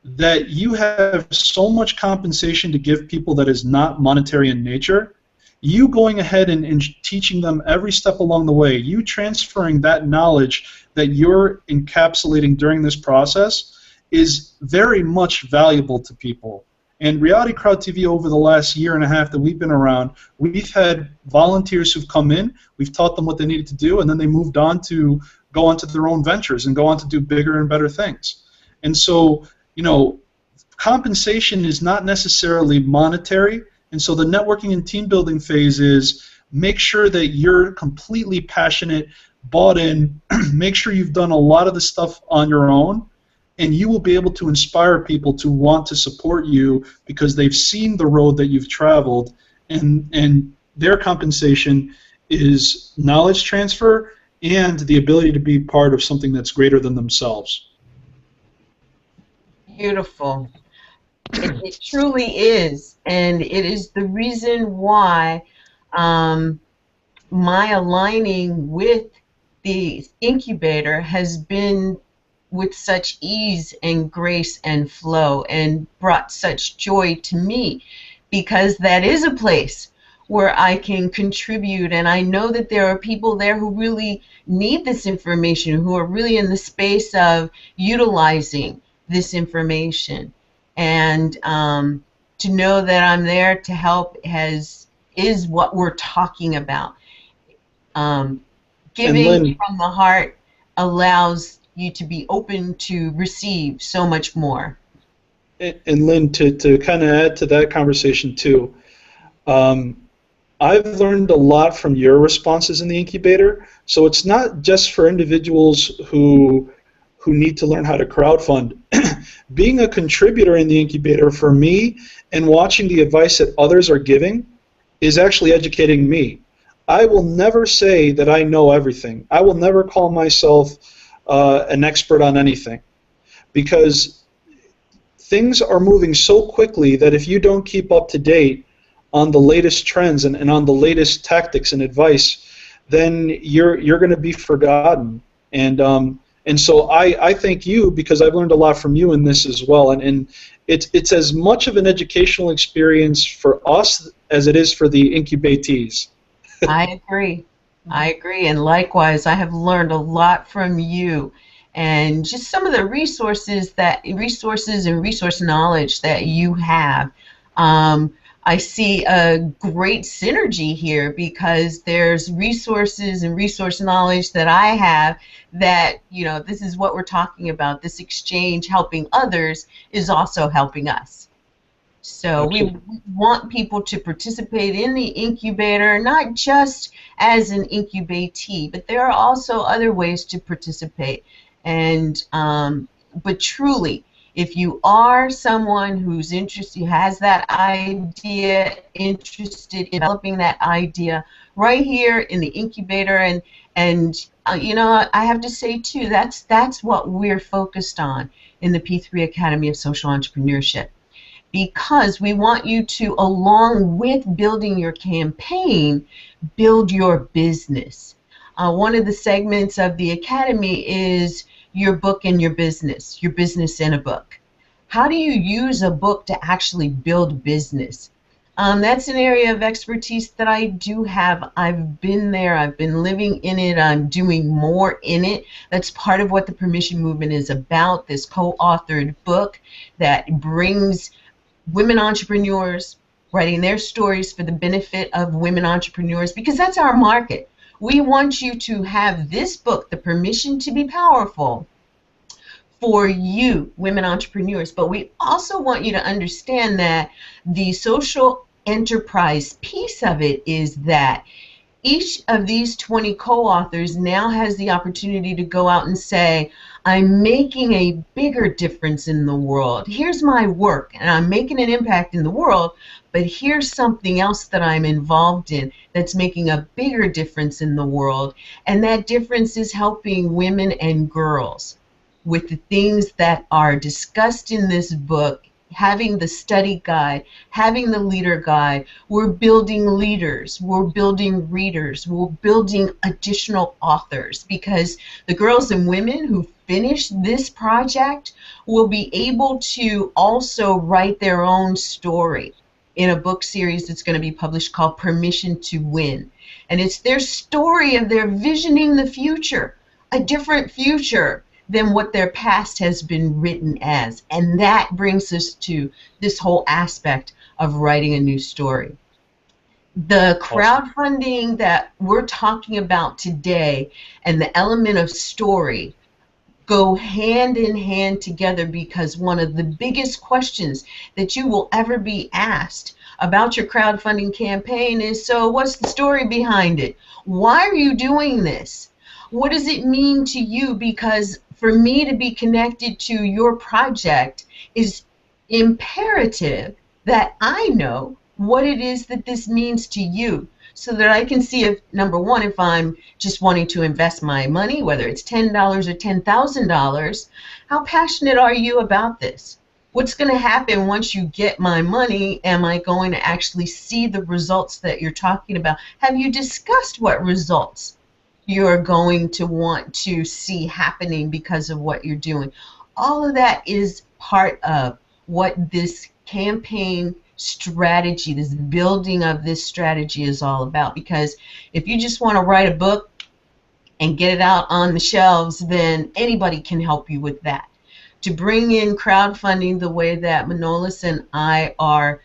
that you have so much compensation to give people that is not monetary in nature. You going ahead and teaching them every step along the way, you transferring that knowledge that you're encapsulating during this process is very much valuable to people. And RealityCrowdTV, over the last year and a half that we've been around, we've had volunteers who've come in, we've taught them what they needed to do, and then they moved on to go on to their own ventures and go on to do bigger and better things. And so, you know, compensation is not necessarily monetary, and so the networking and team building phase is make sure that you're completely passionate, bought in, make sure you've done a lot of the stuff on your own, and you will be able to inspire people to want to support you because they've seen the road that you've traveled, and their compensation is knowledge transfer and the ability to be part of something that's greater than themselves. Beautiful. It truly is, and it is the reason why my aligning with the incubator has been with such ease and grace and flow and brought such joy to me, because that is a place where I can contribute, and I know that there are people there who really need this information, who are really in the space of utilizing this information. And to know that I'm there to help is what we're talking about. Giving Lynn, from the heart allows you to be open to receive so much more. And Lynn, to kind of add to that conversation too, I've learned a lot from your responses in the incubator. So it's not just for individuals who need to learn how to crowdfund. Being a contributor in the incubator for me and watching the advice that others are giving is actually educating me. I will never say that I know everything. I will never call myself an expert on anything, because things are moving so quickly that if you don't keep up to date on the latest trends and on the latest tactics and advice, then you're going to be forgotten. And so I thank you, because I've learned a lot from you in this as well. And it's as much of an educational experience for us as it is for the incubatees. I agree. I agree. And likewise, I have learned a lot from you, and just some of the resources and resource knowledge that you have. I see a great synergy here, because there's resources and resource knowledge that I have that, you know, this is what we're talking about. This exchange, helping others, is also helping us. So we want people to participate in the incubator, not just as an incubatee, but there are also other ways to participate. And but truly, if you are someone who's interested, who has that idea, interested in developing that idea, right here in the incubator, and you know, I have to say too, that's what we're focused on in the P3 Academy of Social Entrepreneurship, because we want you to, along with building your campaign, build your business. One of the segments of the Academy is your book and your business in a book. How do you use a book to actually build business? That's an area of expertise that I do have. I've been there. I've been living in it. I'm doing more in it. That's part of what the Permission Movement is about, this co-authored book that brings women entrepreneurs writing their stories for the benefit of women entrepreneurs, because that's our market. We want you to have this book, The Permission to Be Powerful, for you, women entrepreneurs. But we also want you to understand that the social enterprise piece of it is that each of these 20 co-authors now has the opportunity to go out and say, I'm making a bigger difference in the world. Here's my work, and I'm making an impact in the world, but here's something else that I'm involved in that's making a bigger difference in the world, and that difference is helping women and girls with the things that are discussed in this book, having the study guide, having the leader guide. We're building leaders, we're building readers, we're building additional authors, because the girls and women who finish this project will be able to also write their own story in a book series that's going to be published called Permission to Win. And it's their story of their visioning the future, a different future than what their past has been written as. And that brings us to this whole aspect of writing a new story. The crowdfunding that we're talking about today and the element of story go hand in hand together, because one of the biggest questions that you will ever be asked about your crowdfunding campaign is, so what's the story behind it? Why are you doing this? What does it mean to you? Because for me to be connected to your project is imperative that I know what it is that this means to you, so that I can see if, number one, if I'm just wanting to invest my money, whether it's $10 or $10,000, how passionate are you about this? What's going to happen once you get my money? Am I going to actually see the results that you're talking about? Have you discussed what results you're going to want to see happening because of what you're doing? All of that is part of what this campaign strategy, this building of this strategy is all about. Because if you just want to write a book and get it out on the shelves, then anybody can help you with that. To bring in crowdfunding the way that Manolis and I are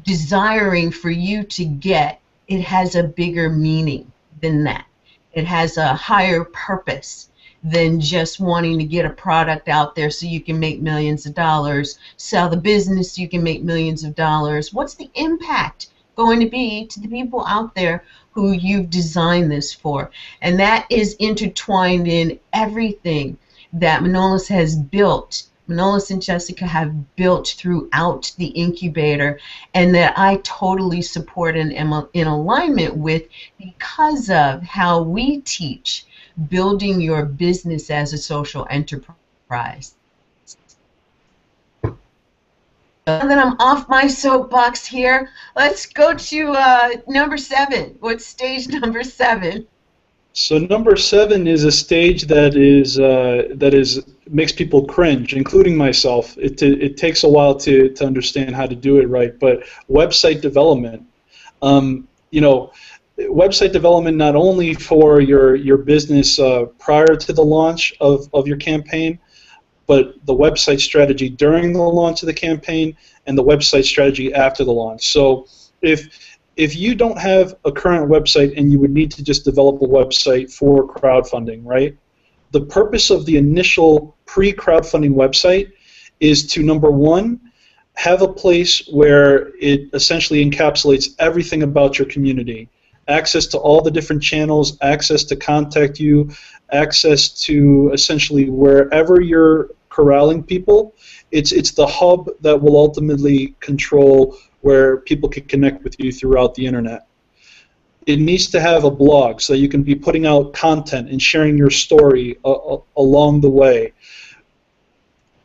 desiring for you to get, it has a bigger meaning than that. It has a higher purpose than just wanting to get a product out there so you can make millions of dollars, sell the business so you can make millions of dollars. What's the impact going to be to the people out there who you've designed this for? And that is intertwined in everything that Manolis has built, Manolis and Jessica have built throughout the incubator, and that I totally support and am in alignment with, because of how we teach building your business as a social enterprise. Now that I'm off my soapbox here, let's go to number 7. What's stage number 7? So number 7 is a stage that makes people cringe, including myself. It takes a while to understand how to do it right, but website development. Website development not only for your business prior to the launch of your campaign, but the website strategy during the launch of the campaign and the website strategy after the launch. So if you don't have a current website and you would need to just develop a website for crowdfunding, right? The purpose of the initial pre-crowdfunding website is to, number one, have a place where it essentially encapsulates everything about your community. Access to all the different channels, access to contact you, access to essentially wherever you're corralling people. It's the hub that will ultimately control where people can connect with you throughout the internet. It needs to have a blog so that you can be putting out content and sharing your story along the way.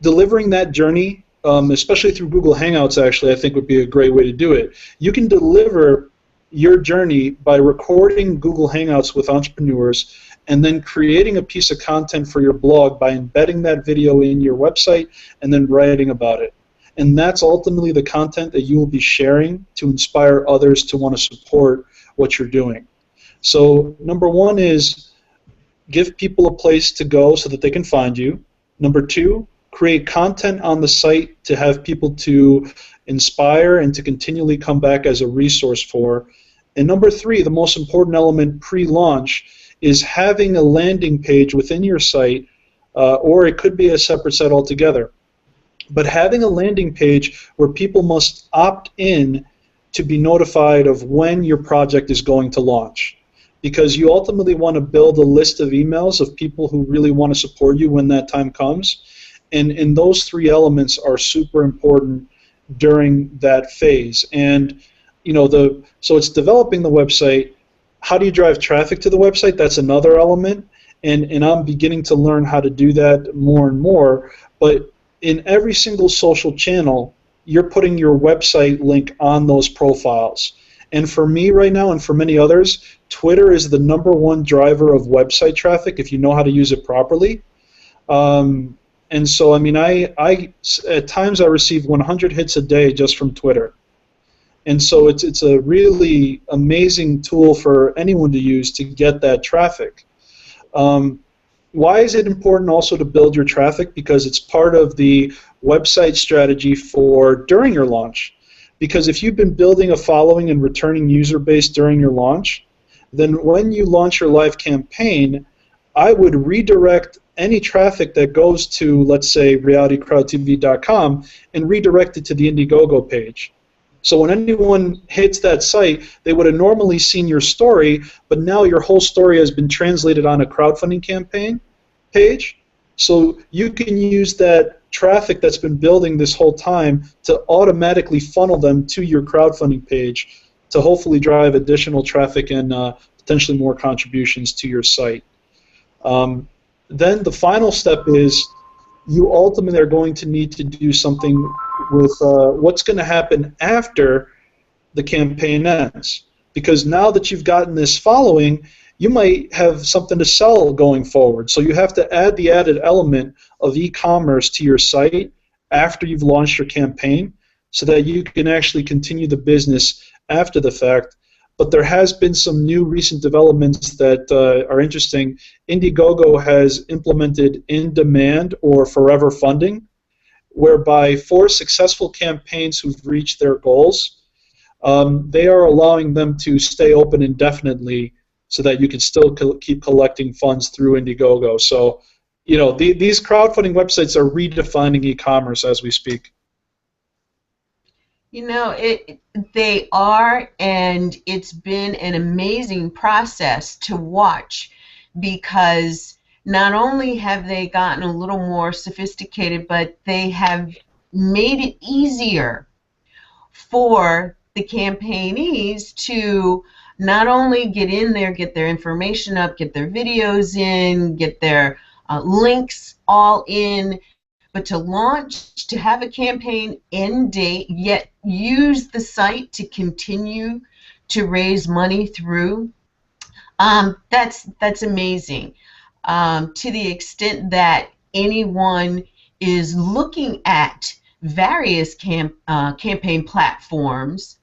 Delivering that journey, especially through Google Hangouts, actually, I think would be a great way to do it. You can deliver your journey by recording Google Hangouts with entrepreneurs and then creating a piece of content for your blog by embedding that video in your website and then writing about it. And that's ultimately the content that you will be sharing to inspire others to want to support what you're doing. So number one is give people a place to go so that they can find you. Number two, create content on the site to have people to inspire and to continually come back as a resource for. And number three, the most important element pre-launch, is having a landing page within your site or it could be a separate site altogether. But having a landing page where people must opt in to be notified of when your project is going to launch, because you ultimately want to build a list of emails of people who really want to support you when that time comes, and those three elements are super important during that phase. And so it's developing the website. How do you drive traffic to the website? That's another element, and I'm beginning to learn how to do that more and more. But in every single social channel, you're putting your website link on those profiles. And for me right now, and for many others, Twitter is the #1 driver of website traffic if you know how to use it properly. And so, I mean, I at times I receive 100 hits a day just from Twitter. And so it's a really amazing tool for anyone to use to get that traffic. Why is it important also to build your traffic? Because it's part of the website strategy for during your launch. Because if you've been building a following and returning user base during your launch, then when you launch your live campaign, I would redirect any traffic that goes to, let's say, RealityCrowdTV.com and redirect it to the Indiegogo page. So when anyone hits that site, they would have normally seen your story, but now your whole story has been translated on a crowdfunding campaign page. So you can use that traffic that's been building this whole time to automatically funnel them to your crowdfunding page to hopefully drive additional traffic and potentially more contributions to your site. Then the final step is you ultimately are going to need to do something with what's going to happen after the campaign ends. Because now that you've gotten this following, you might have something to sell going forward. So you have to add the added element of e-commerce to your site after you've launched your campaign so that you can actually continue the business after the fact. But there has been some new recent developments that are interesting. Indiegogo has implemented in-demand or forever funding, whereby for successful campaigns who've reached their goals, they are allowing them to stay open indefinitely so that you can still keep collecting funds through Indiegogo. So, these crowdfunding websites are redefining e-commerce as we speak. They are, and it's been an amazing process to watch because not only have they gotten a little more sophisticated, but they have made it easier for the campaignees to not only get in there, get their information up, get their videos in, get their links all in, but to launch, to have a campaign end date, yet use the site to continue to raise money through, that's amazing. To the extent that anyone is looking at various campaign platforms,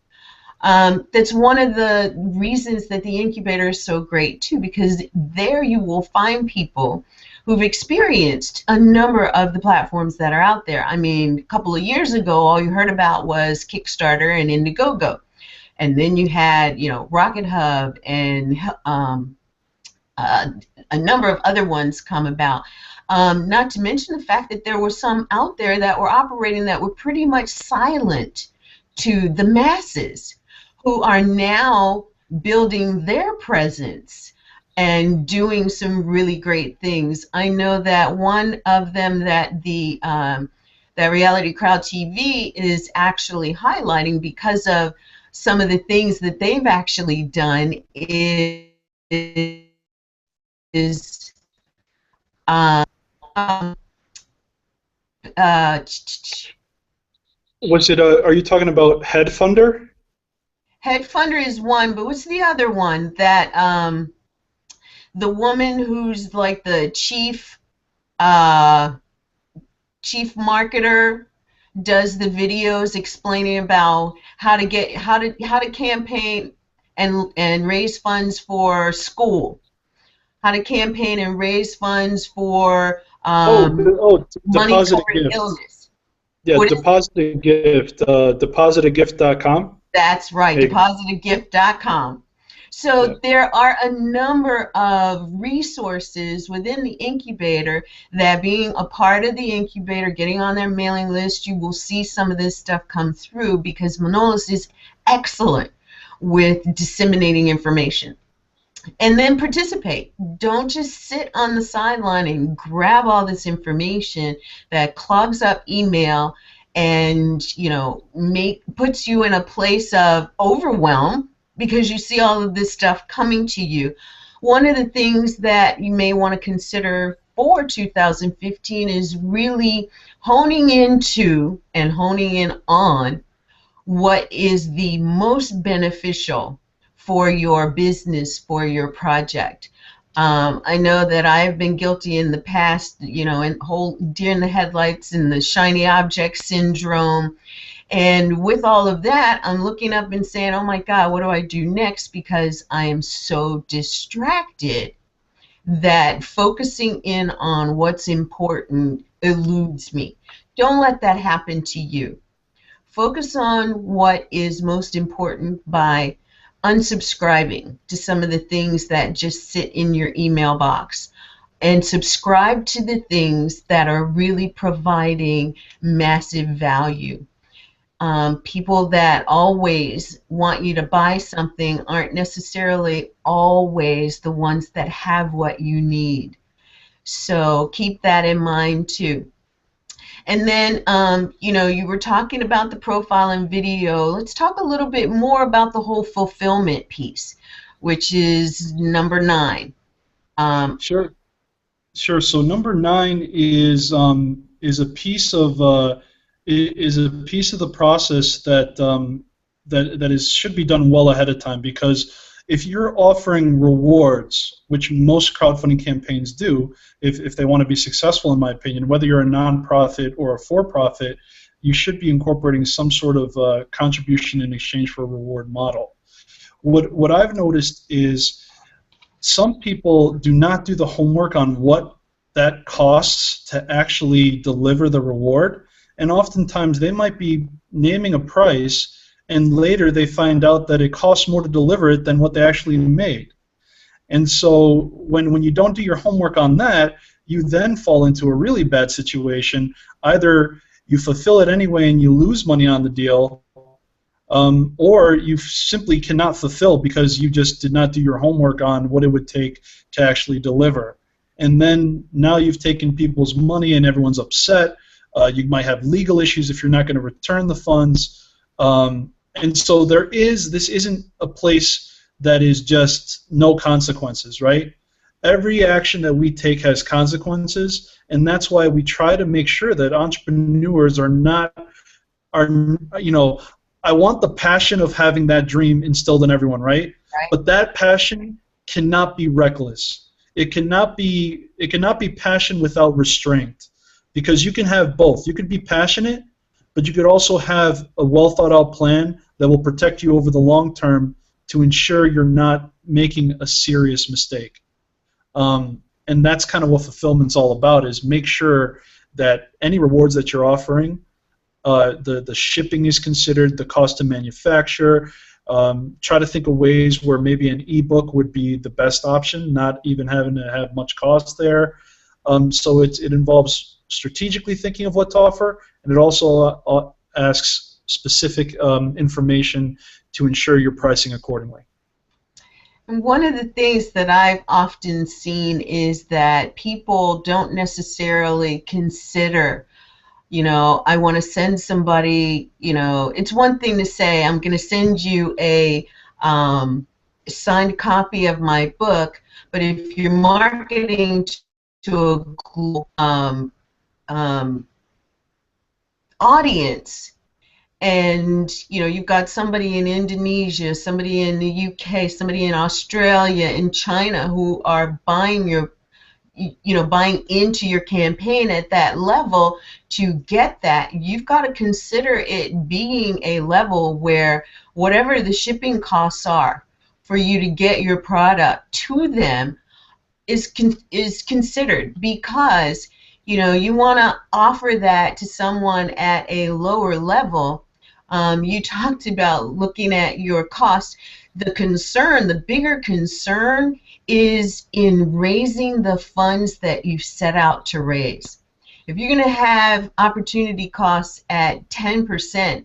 that's one of the reasons that the incubator is so great too, because there you will find people who've experienced a number of the platforms that are out there. I mean, a couple of years ago, all you heard about was Kickstarter and Indiegogo. And then you had, Rocket Hub and a number of other ones come about. Not to mention the fact that there were some out there that were operating that were pretty much silent to the masses, who are now building their presence and doing some really great things. I know that one of them that that RealityCrowdTV is actually highlighting because of some of the things that they've actually done is Was it? Are you talking about Headfunder? Headfunder is one, but what's the other one that the woman who's like the chief marketer does the videos explaining about how to campaign and raise funds for school, how to campaign and raise funds for money Deposit toward a Gift. illness. Yeah, Deposit a Gift. DepositAgift.com. That's right, depositagift.com. So there are a number of resources within the incubator that, being a part of the incubator, getting on their mailing list, you will see some of this stuff come through, because Manolis is excellent with disseminating information. And then participate. Don't just sit on the sideline and grab all this information that clogs up email and, you know, puts you in a place of overwhelm because you see all of this stuff coming to you. One of the things that you may want to consider for 2015 is really honing into and honing in on what is the most beneficial for your business, for your project. I know that I've been guilty in the past, you know, in whole deer in the headlights and the shiny object syndrome. And with all of that, I'm looking up and saying, oh my God, what do I do next? Because I am so distracted that focusing in on what's important eludes me. Don't let that happen to you. Focus on what is most important by unsubscribing to some of the things that just sit in your email box, and subscribe to the things that are really providing massive value. People that always want you to buy something aren't necessarily always the ones that have what you need. So keep that in mind too. And then, you know, you were talking about the profile and video. Let's talk a little bit more about the whole fulfillment piece, which is number 9. Sure. So number 9 is a piece of the process that should be done well ahead of time, because if you're offering rewards, which most crowdfunding campaigns do, if they want to be successful, in my opinion, whether you're a nonprofit or a for-profit, you should be incorporating some sort of contribution in exchange for a reward model. What I've noticed is some people do not do the homework on what that costs to actually deliver the reward, and oftentimes they might be naming a price, and later they find out that it costs more to deliver it than what they actually made. And so when you don't do your homework on that, you then fall into a really bad situation. Either you fulfill it anyway and you lose money on the deal, or you simply cannot fulfill because you just did not do your homework on what it would take to actually deliver. And then now you've taken people's money and everyone's upset. You might have legal issues if you're not going to return the funds. And so this isn't a place that is just no consequences, right? Every action that we take has consequences, and that's why we try to make sure that entrepreneurs are, you know, I want the passion of having that dream instilled in everyone, right? But that passion cannot be reckless. It cannot be passion without restraint, because you can have both. You could be passionate, but you could also have a well thought out plan that will protect you over the long term to ensure you're not making a serious mistake. And that's kind of what fulfillment's all about, is make sure that any rewards that you're offering, the shipping is considered, the cost to manufacture. Try to think of ways where maybe an ebook would be the best option, not even having to have much cost there. So it involves strategically thinking of what to offer, and it also asks specific information to ensure you're pricing accordingly. And one of the things that I've often seen is that people don't necessarily consider, you know, I want to send somebody, you know, it's one thing to say, I'm going to send you a signed copy of my book, but if you're marketing to a global audience, and you know, you've got somebody in Indonesia, somebody in the UK, somebody in Australia, in China, who are buying your, you know, buying into your campaign at that level. To get that, you've got to consider it being a level where whatever the shipping costs are for you to get your product to them is considered, because you know, you want to offer that to someone at a lower level. You talked about looking at your cost. the bigger concern is in raising the funds that you've set out to raise. If you're going to have opportunity costs at 10%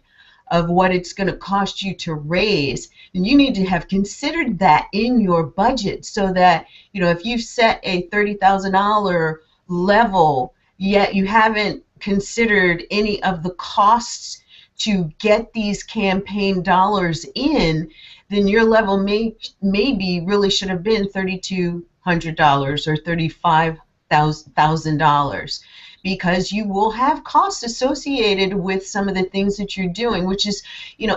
of what it's going to cost you to raise, then you need to have considered that in your budget, so that, if you've set a $30,000 level, yet you haven't considered any of the costs to get these campaign dollars in, then your level maybe really should have been $3,200 or $35,000, because you will have costs associated with some of the things that you're doing, which is,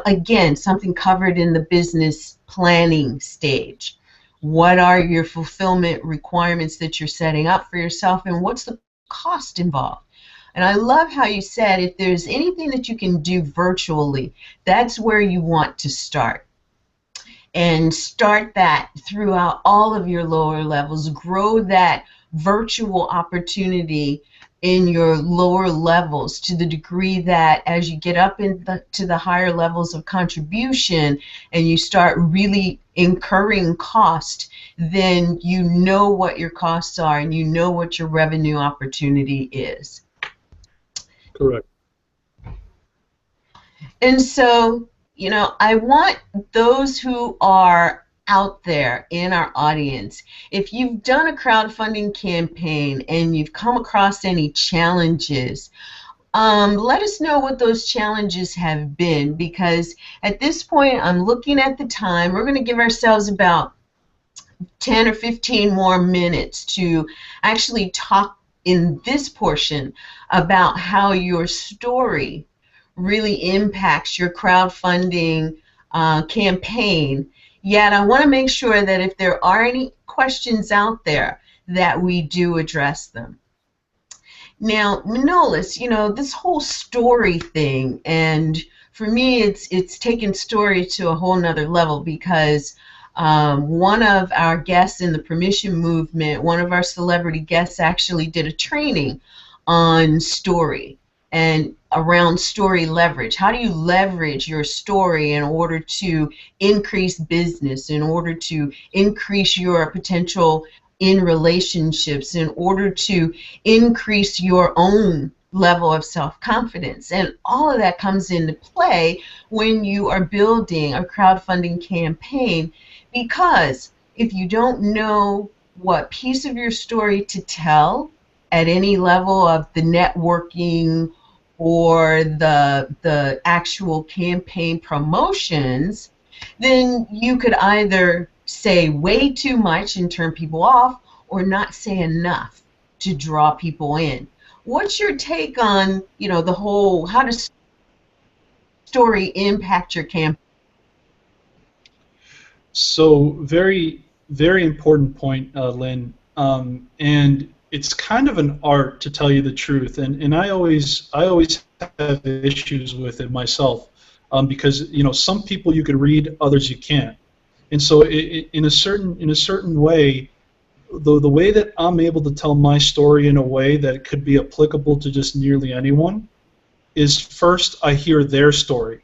again, something covered in the business planning stage. What are your fulfillment requirements that you're setting up for yourself, and what's the cost involved? And I love how you said if there's anything that you can do virtually, that's where you want to start. And start that throughout all of your lower levels. Grow that virtual opportunity in your lower levels to the degree that as you get up to the higher levels of contribution and you start really incurring cost, then you know what your costs are and you know what your revenue opportunity is. Correct. And so, I want those who are out there in our audience, if you've done a crowdfunding campaign and you've come across any challenges, let us know what those challenges have been, because at this point I'm looking at the time. We're going to give ourselves about 10 or 15 more minutes to actually talk in this portion about how your story really impacts your crowdfunding campaign. Yet I want to make sure that if there are any questions out there, that we do address them. Now, Manolis, this whole story thing, and for me it's taken story to a whole nother level, because one of our guests in the permission movement, one of our celebrity guests, actually did a training on story and around story leverage. How do you leverage your story in order to increase business, in order to increase your potential in relationships, in order to increase your own level of self-confidence? And all of that comes into play when you are building a crowdfunding campaign, because if you don't know what piece of your story to tell at any level of the networking or the actual campaign promotions, then you could either say way too much and turn people off, or not say enough to draw people in. What's your take on, the whole, how does story impact your campaign? So very, very important point, Lynn. And it's kind of an art, to tell you the truth, and I always have issues with it myself, because some people you could read, others you can't, and so in a certain way, the way that I'm able to tell my story in a way that it could be applicable to just nearly anyone is, first I hear their story.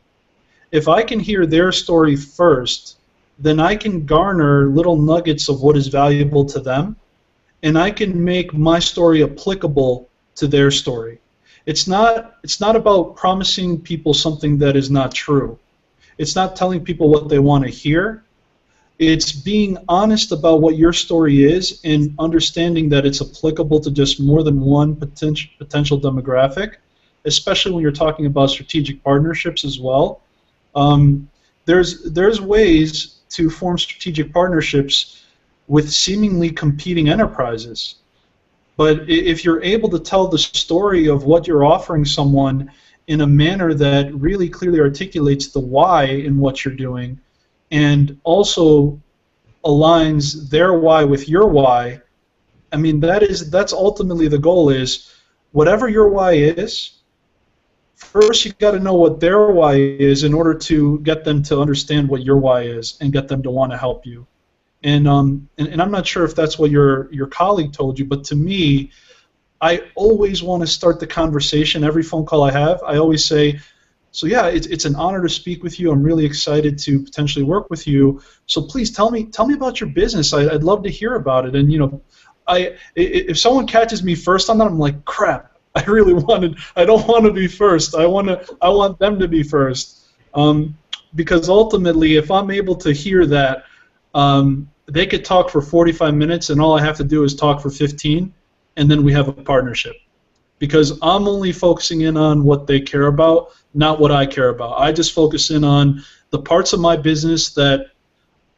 If I can hear their story first, then I can garner little nuggets of what is valuable to them, and I can make my story applicable to their story. It's not about promising people something that is not true. It's not telling people what they want to hear. It's being honest about what your story is and understanding that it's applicable to just more than one potential demographic, especially when you're talking about strategic partnerships as well. There's ways to form strategic partnerships with seemingly competing enterprises. But if you're able to tell the story of what you're offering someone in a manner that really clearly articulates the why in what you're doing, and also aligns their why with your why, I mean, that's ultimately the goal. Is whatever your why is, first you got to know what their why is in order to get them to understand what your why is and get them to want to help you. And I'm not sure if that's what your colleague told you, but to me, I always want to start the conversation. Every phone call I have, I always say, So yeah, it's an honor to speak with you. I'm really excited to potentially work with you. So please tell me about your business. I'd love to hear about it. And if someone catches me first on that, I'm like, crap. I don't want to be first. I want them to be first. Because ultimately, if I'm able to hear that, they could talk for 45 minutes, and all I have to do is talk for 15, and then we have a partnership. Because I'm only focusing in on what they care about, not what I care about. I just focus in on the parts of my business that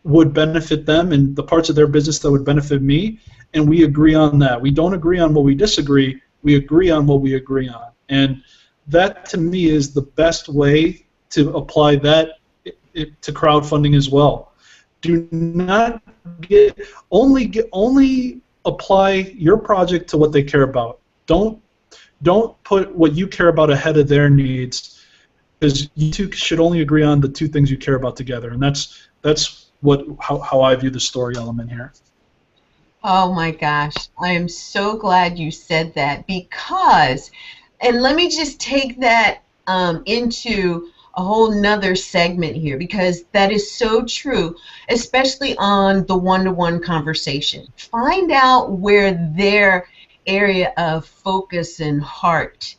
would benefit them and the parts of their business that would benefit me, and we agree on that. We don't agree on what we disagree. We agree on what we agree on. And that, to me, is the best way to apply that to crowdfunding as well. Do not only apply your project to what they care about. Don't put what you care about ahead of their needs, because you two should only agree on the two things you care about together, and that's how I view the story element here. Oh my gosh, I am so glad you said that, because, and let me just take that into a whole nother segment here, because that is so true, especially on the one-to-one conversation. Find out where their area of focus and heart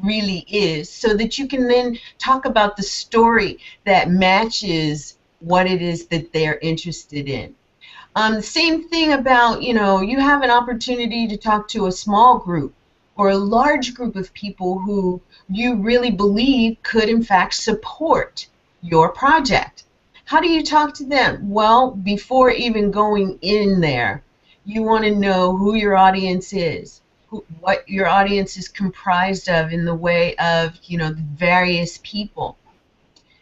really is, so that you can then talk about the story that matches what it is that they're interested in. Same thing about, you have an opportunity to talk to a small group or a large group of people who you really believe could in fact support your project. How do you talk to them? Well, before even going in there, you want to know who your audience is, what your audience is comprised of in the way of, the various people,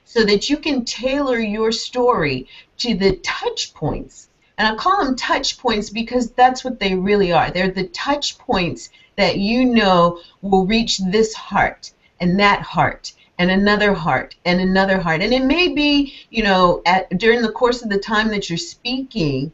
so that you can tailor your story to the touch points. And I call them touch points because that's what they really are. They're the touch points that will reach this heart and that heart and another heart and another heart. And it may be, during the course of the time that you're speaking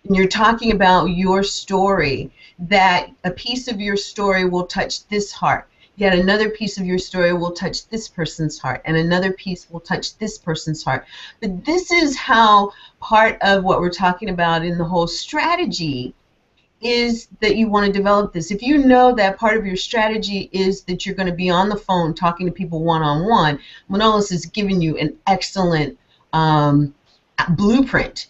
and you're talking about your story, that a piece of your story will touch this heart. Yet another piece of your story will touch this person's heart, and another piece will touch this person's heart. But this is how part of what we're talking about in the whole strategy is, that you want to develop this. If you know that part of your strategy is that you're going to be on the phone talking to people one-on-one, Manolis has given you an excellent blueprint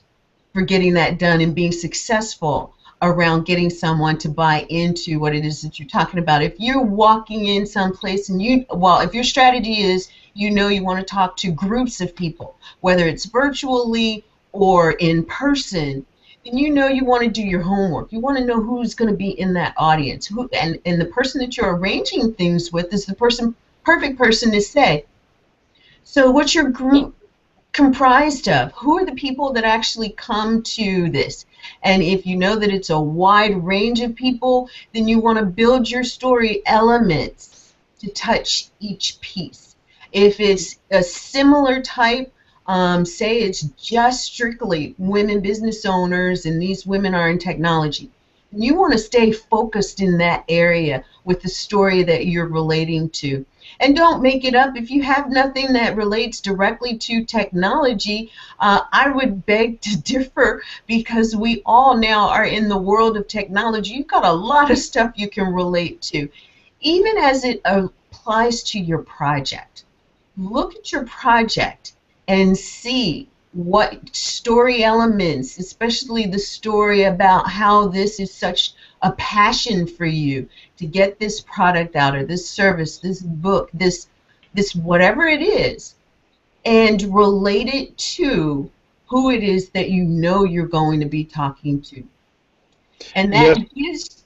for getting that done and being successful around getting someone to buy into what it is that you're talking about. If you're walking in someplace and if your strategy is, you want to talk to groups of people, whether it's virtually or in person, then you want to do your homework. You want to know who's going to be in that audience. And the person that you're arranging things with is the perfect person to say. So what's your group comprised of? Who are the people that actually come to this? And if you know that it's a wide range of people, then you want to build your story elements to touch each piece. If it's a similar type, say it's just strictly women business owners and these women are in technology, you want to stay focused in that area with the story that you're relating to. And don't make it up. If you have nothing that relates directly to technology, I would beg to differ, because we all now are in the world of technology. You've got a lot of stuff you can relate to, even as it applies to your project. Look at your project and see what story elements, especially the story about how this is such a passion for you to get this product out, or this service, this book, this whatever it is, and relate it to who it is that you're going to be talking to. And that gives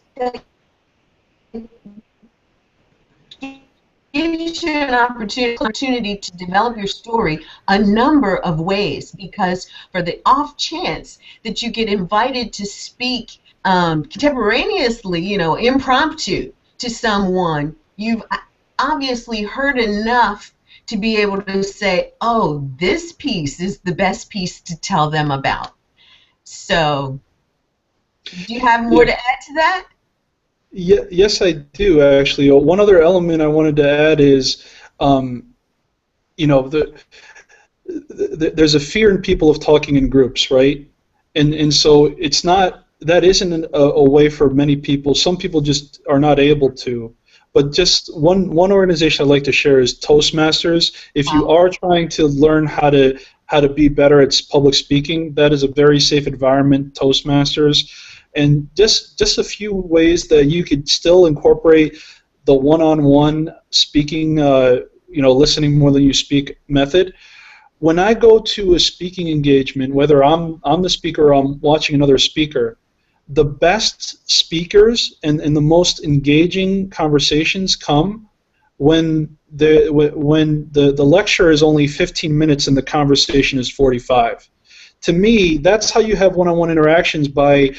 you an opportunity to develop your story a number of ways, because for the off chance that you get invited to speak contemporaneously, impromptu to someone, you've obviously heard enough to be able to say, oh, this piece is the best piece to tell them about. So, do you have more to add to that? Yes, I do, actually. One other element I wanted to add is there's a fear in people of talking in groups, right? And so it's not, that isn't a way for many people. Some people just are not able to. But just one organization I'd like to share is Toastmasters. If you are trying to learn how to be better at public speaking, that is a very safe environment, Toastmasters. And just a few ways that you could still incorporate the one-on-one speaking, listening more than you speak method. When I go to a speaking engagement, whether I'm the speaker or I'm watching another speaker, the best speakers and the most engaging conversations come when the lecture is only 15 minutes and the conversation is 45. To me, that's how you have one-on-one interactions, by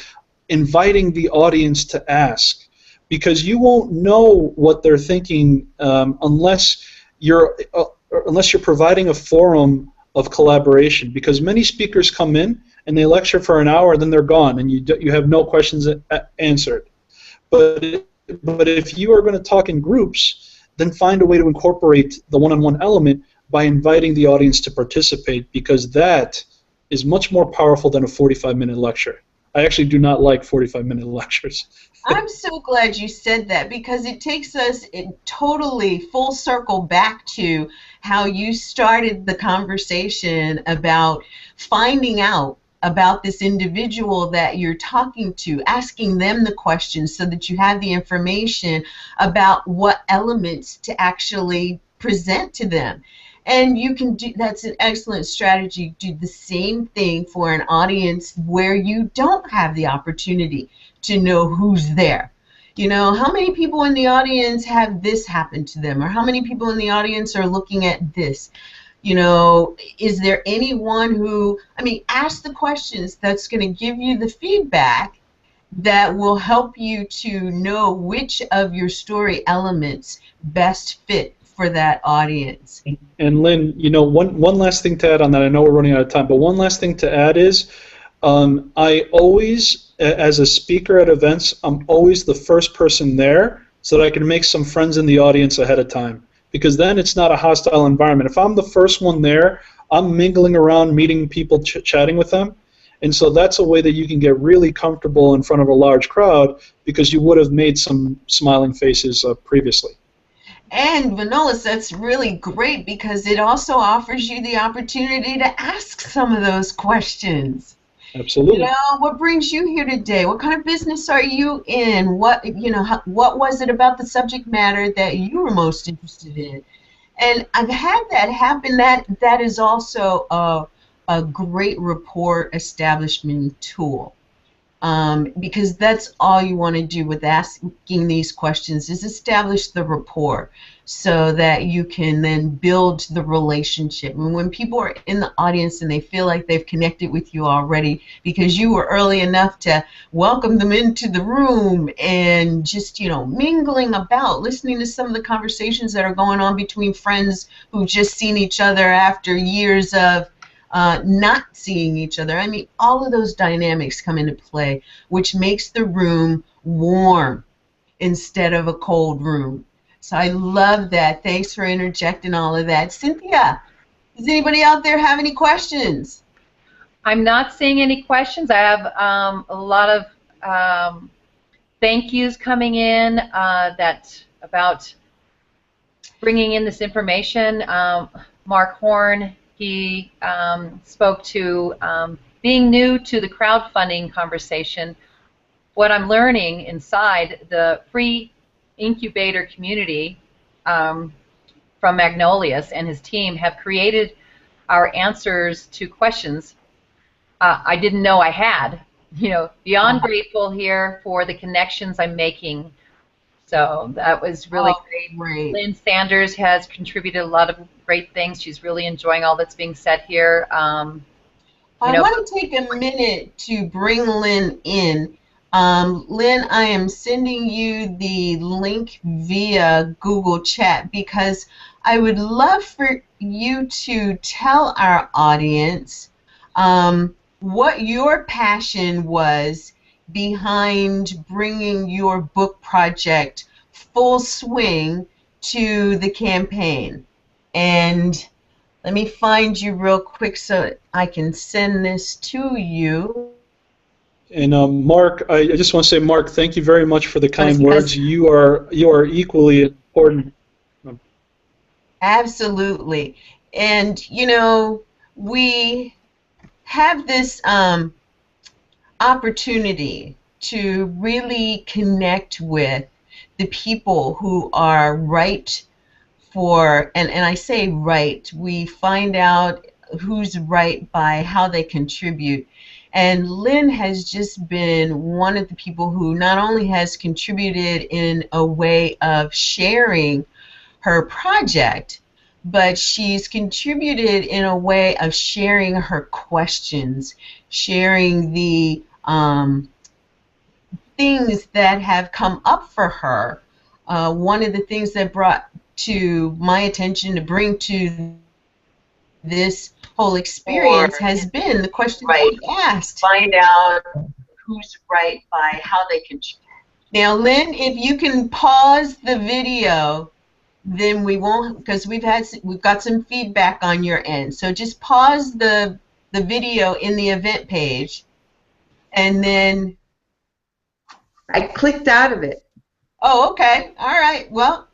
inviting the audience to ask, because you won't know what they're thinking unless you're providing a forum of collaboration, because many speakers come in and they lecture for an hour, then they're gone, and you have no questions answered. But if you are going to talk in groups, then find a way to incorporate the one-on-one element by inviting the audience to participate, because that is much more powerful than a 45-minute lecture. I actually do not like 45-minute lectures. I'm so glad you said that, because it takes us totally full circle back to how you started the conversation about finding out about this individual that you're talking to, asking them the questions so that you have the information about what elements to actually present to them. And you can do, that's an excellent strategy. Do the same thing for an audience where you don't have the opportunity to know who's there. How many people in the audience have this happen to them, or how many people in the audience are looking at this? Is there anyone who, ask the questions that's going to give you the feedback that will help you to know which of your story elements best fit for that audience. And Lynn, one last thing to add on that. I know we're running out of time, but one last thing to add is I always, as a speaker at events, I'm always the first person there so that I can make some friends in the audience ahead of time, because then it's not a hostile environment. If I'm the first one there, I'm mingling around, meeting people, chatting with them. And so that's a way that you can get really comfortable in front of a large crowd, because you would have made some smiling faces previously. And Manolis, that's really great, because it also offers you the opportunity to ask some of those questions. Absolutely. What brings you here today? What kind of business are you in? What was it about the subject matter that you were most interested in? And I've had that happen. That is also a great rapport establishment tool. Because that's all you want to do with asking these questions, is establish the rapport so that you can then build the relationship. And when people are in the audience and they feel like they've connected with you already because you were early enough to welcome them into the room and just, mingling about, listening to some of the conversations that are going on between friends who've just seen each other after years of not seeing each other. All of those dynamics come into play, which makes the room warm instead of a cold room. So I love that. Thanks for interjecting all of that. Cynthia, does anybody out there have any questions? I'm not seeing any questions. I have a lot of thank yous coming in that about bringing in this information. Mark Horn, he spoke to being new to the crowdfunding conversation. What I'm learning inside the free incubator community from Magnolius and his team have created our answers to questions I didn't know I had. Beyond grateful here for the connections I'm making. So that was really great. Lynn Sanders has contributed a lot of great things. She's really enjoying all that's being said here. I want to take a minute to bring Lynn in. Lynn, I am sending you the link via Google Chat, because I would love for you to tell our audience what your passion was behind bringing your book project full swing to the campaign, and Let me find you real quick so I can send this to you. And Mark, I just want to say, Mark, thank you very much for the kind Because words. You are equally important. absolutely. And, you know, we have this opportunity to really connect with the people who are right for, and I say right, we find out who's right by how they contribute. And Lynn has just been one of the people who not only has contributed in a way of sharing her project, but she's contributed in a way of sharing her questions, sharing the things that have come up for her. One of the things that brought to my attention to bring to this whole experience has been the question that you asked. Find out who's right by how they contribute. Now, Lynn, if you can pause the video, then we won't, because we've got some feedback on your end. So just pause the video in the event page, and then I clicked out of it. oh, okay. All right. Well,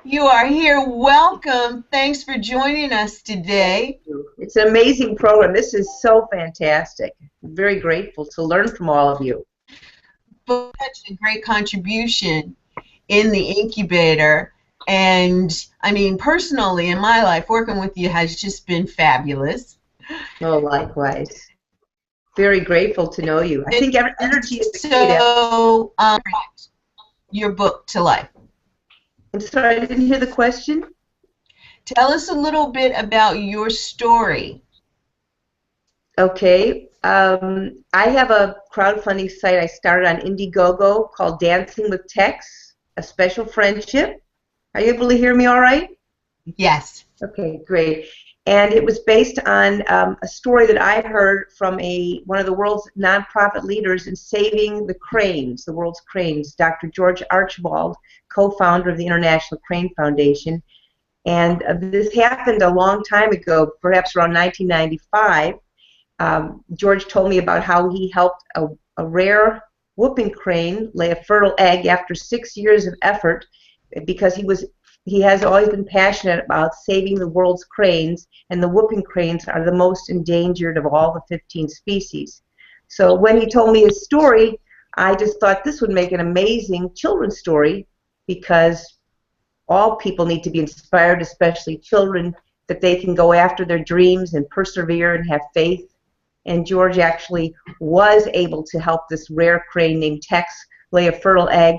you are here. Welcome. Thanks for joining us today. It's an amazing program. This is so fantastic. I'm very grateful to learn from all of you. Such a great contribution in the incubator. And I mean, personally, in my life, working with you has just been fabulous. Oh, likewise. Very grateful to know you. I think energy is the key to. So, your book to life. I'm sorry, I didn't hear the question. Tell us a little bit about your story. Okay. I have a crowdfunding site I started on Indiegogo called Dancing with Tex, a special friendship. Are you able to hear me all right? Yes. Okay, great. And it was based on a story that I heard from one of the world's nonprofit leaders in saving the cranes, the world's cranes, Dr. George Archibald, co-founder of the International Crane Foundation. And this happened a long time ago, perhaps around 1995. George told me about how he helped a rare whooping crane lay a fertile egg after 6 years of effort, because he has always been passionate about saving the world's cranes, and the whooping cranes are the most endangered of all the 15 species. So when he told me his story, I just thought this would make an amazing children's story, because all people need to be inspired, especially children, that they can go after their dreams and persevere and have faith. And George actually was able to help this rare crane named Tex lay a fertile egg,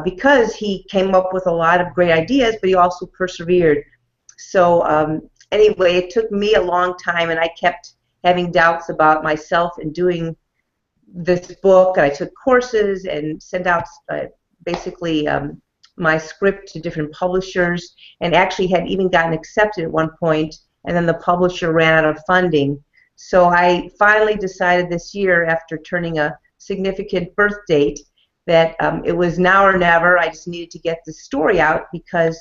because he came up with a lot of great ideas, but he also persevered. So anyway, it took me a long time, and I kept having doubts about myself in doing this book. And I took courses and sent out basically my script to different publishers, and actually had even gotten accepted at one point, and then the publisher ran out of funding. So I finally decided this year, after turning a significant birth date, that it was now or never. I just needed to get the story out, because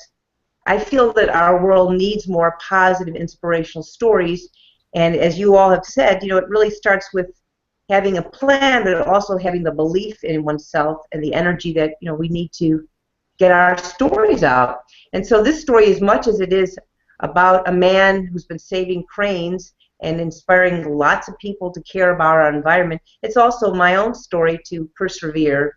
I feel that our world needs more positive, inspirational stories. And as you all have said, you know, it really starts with having a plan, but also having the belief in oneself and the energy that, you know, we need to get our stories out. And so this story, as much as it is about a man who's been saving cranes and inspiring lots of people to care about our environment, it's also my own story to persevere